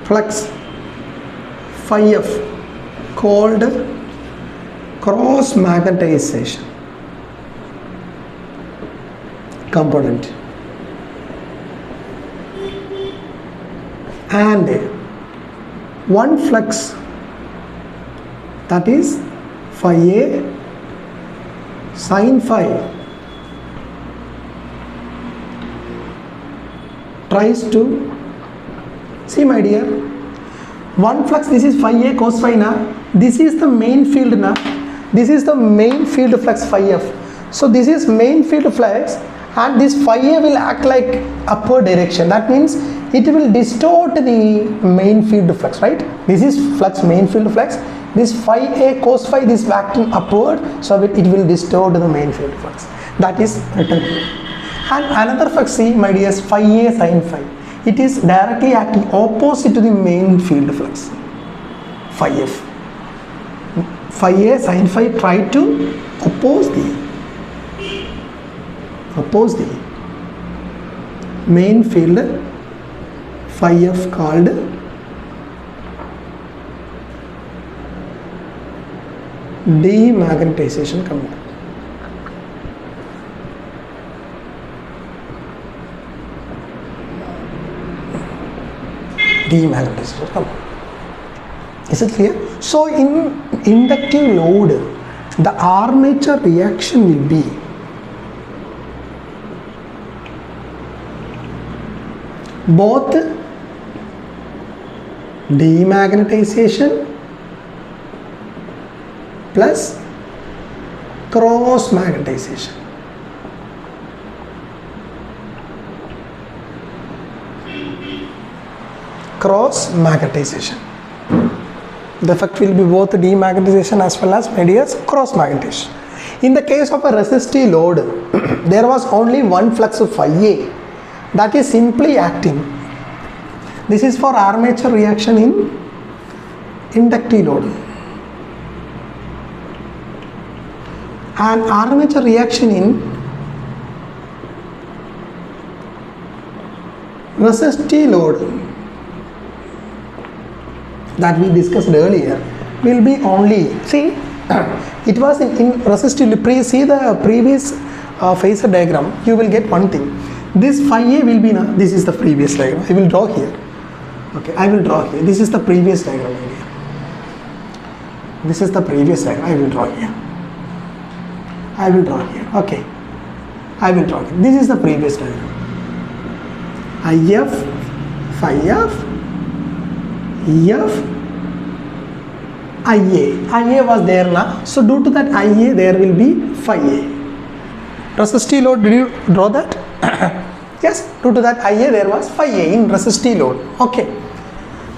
flux phi f, called cross magnetization component, and one flux, that is phi A sin phi, tries to, see my dear, one flux, this is phi A cos phi na, this is the main field na, this is the main field flux phi f. So this is main field flux, and this phi A will act like upward direction. That means it will distort the main field flux, right? This is flux, main field flux. This phi A cos phi, this is acting upward, so it will distort the main field flux. That is written here. And another flux, see my dear, is phi A sin phi. It is directly acting opposite to the main field flux, phi f. Phi A sin phi try to oppose the main field phi f, called demagnetization component. Demagnetization component. Is it clear? So in inductive load, the armature reaction will be both demagnetization plus cross magnetization. Cross magnetization. The effect will be both demagnetization as well as medias cross magnetization. In the case of a resistive load, there was only one flux of phi A that is simply acting. This is for armature reaction in inductive load. And armature reaction in resistive load that we discussed earlier will be only, see, it was in resistive, see the previous phasor diagram, you will get one thing. This phi A will be, this is the previous diagram, I will draw here. Okay, I will draw here. This is the previous diagram here. This is the previous diagram, I will draw here. I will draw here. Okay, I will draw here. This is the previous diagram. IF, phi F, F, IA was there now. So due to that IA, there will be phi A. Resistive load, did you draw that? Yes, due to that IA, there was phi A in resistive load. Okay.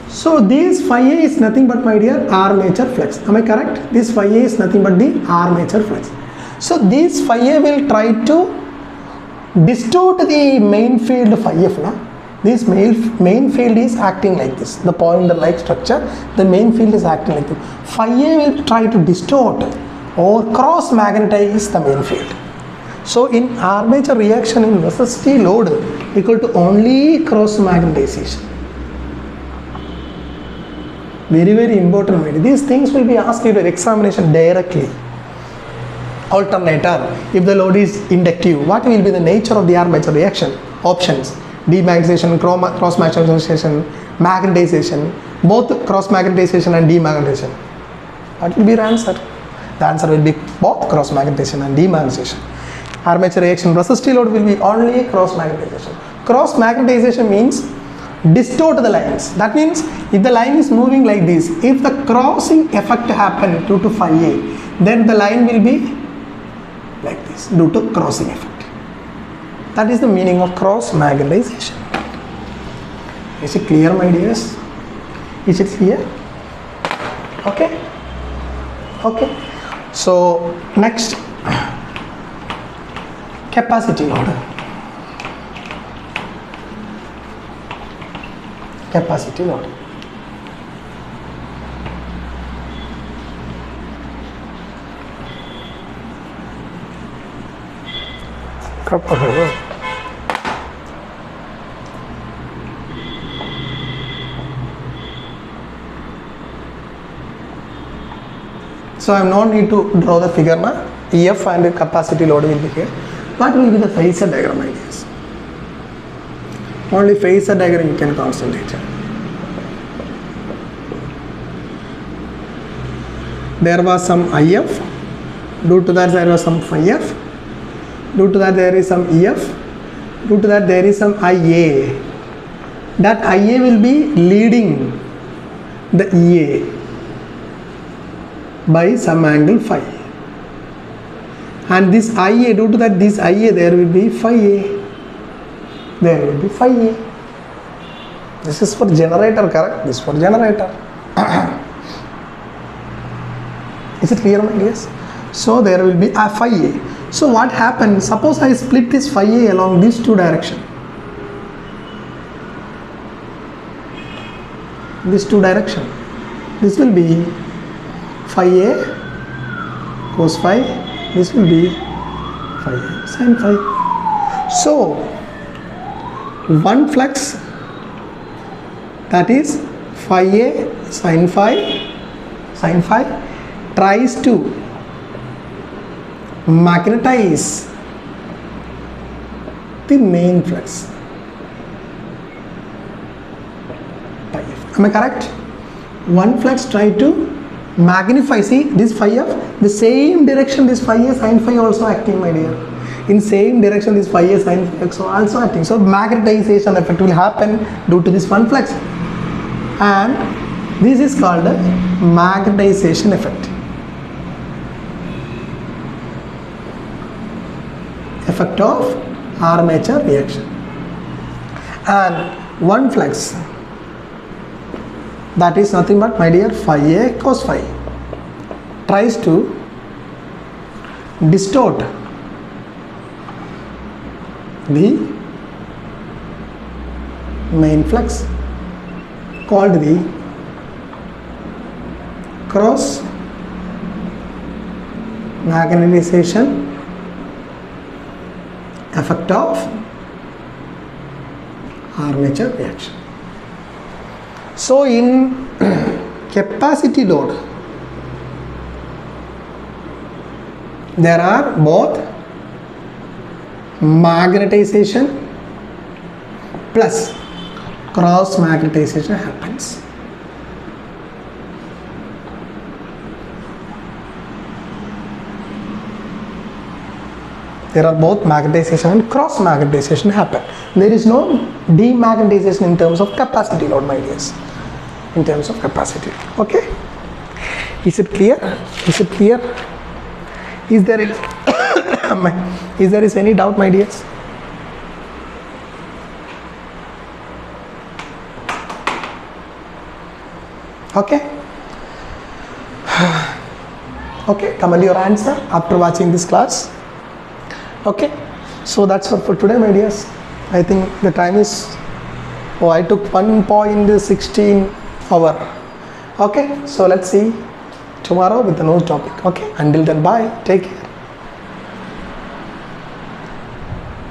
So this phi A is nothing but, my dear, armature flux. Am I correct? This phi A is nothing but the armature flux. So this phi A will try to distort the main field phi F. No? This main field is acting like this. The pointer like structure, the main field is acting like this. Phi A will try to distort or cross magnetize the main field. So in armature reaction in resistive load equal to only cross magnetization. Very, very important. These things will be asked in your examination directly. Alternator, if the load is inductive, what will be the nature of the armature reaction? Options: demagnetization, cross magnetization, magnetization, both cross magnetization and demagnetization. What will be the answer? The answer will be both cross magnetization and demagnetization. Armature reaction resistive load will be only cross magnetization. Cross magnetization means distort the lines. That means if the line is moving like this, if the crossing effect happen due to phi A, then the line will be like this due to crossing effect. That is the meaning of cross magnetization. Is it clear, my dears? Is it clear? Okay. Okay. So next, capacity load. Capacity load. So I have no need to draw the figure now. EF and the capacity load will be here. What will be the phasor diagram, I guess? Only phasor diagram you can concentrate. There was some IF, due to that there was some phi F, due to that there is some EF, due to that there is some IA. That IA will be leading the EA by some angle phi. And this IA, due to that this IA, there will be phi A. There will be phi A. This is for generator, correct? This is for generator. Is it clear, my dears? So there will be a phi A. So what happens? Suppose I split this phi A along these two directions. These two directions. This will be phi A cos phi. This will be phi A sin phi. So one flux, that is phi A sin phi tries to magnetize the main flux. Am I correct? One flux try to magnify. See this phi F, the same direction this phi A sin phi also acting, my dear. In same direction this phi A sin phi also acting. So magnetization effect will happen due to this one flux, and this is called a magnetization effect. Effect of armature reaction. And one flux, that is nothing but, my dear, phi A cos phi, tries to distort the main flux, called the cross magnetization effect of armature reaction. So in capacity load, there are both magnetization plus cross magnetization happens. There are both magnetization and cross magnetization happen. There is no demagnetization in terms of capacity load, my dears. In terms of capacity. Okay? Is it clear? Is it clear? Is there is any doubt, my dears? Okay? Okay, comment your answer after watching this class. Okay, so that's all for today, my dears. I think the time is, I took 1.16 hour. Okay, so let's see tomorrow with the new topic. Okay, until then, bye, take care.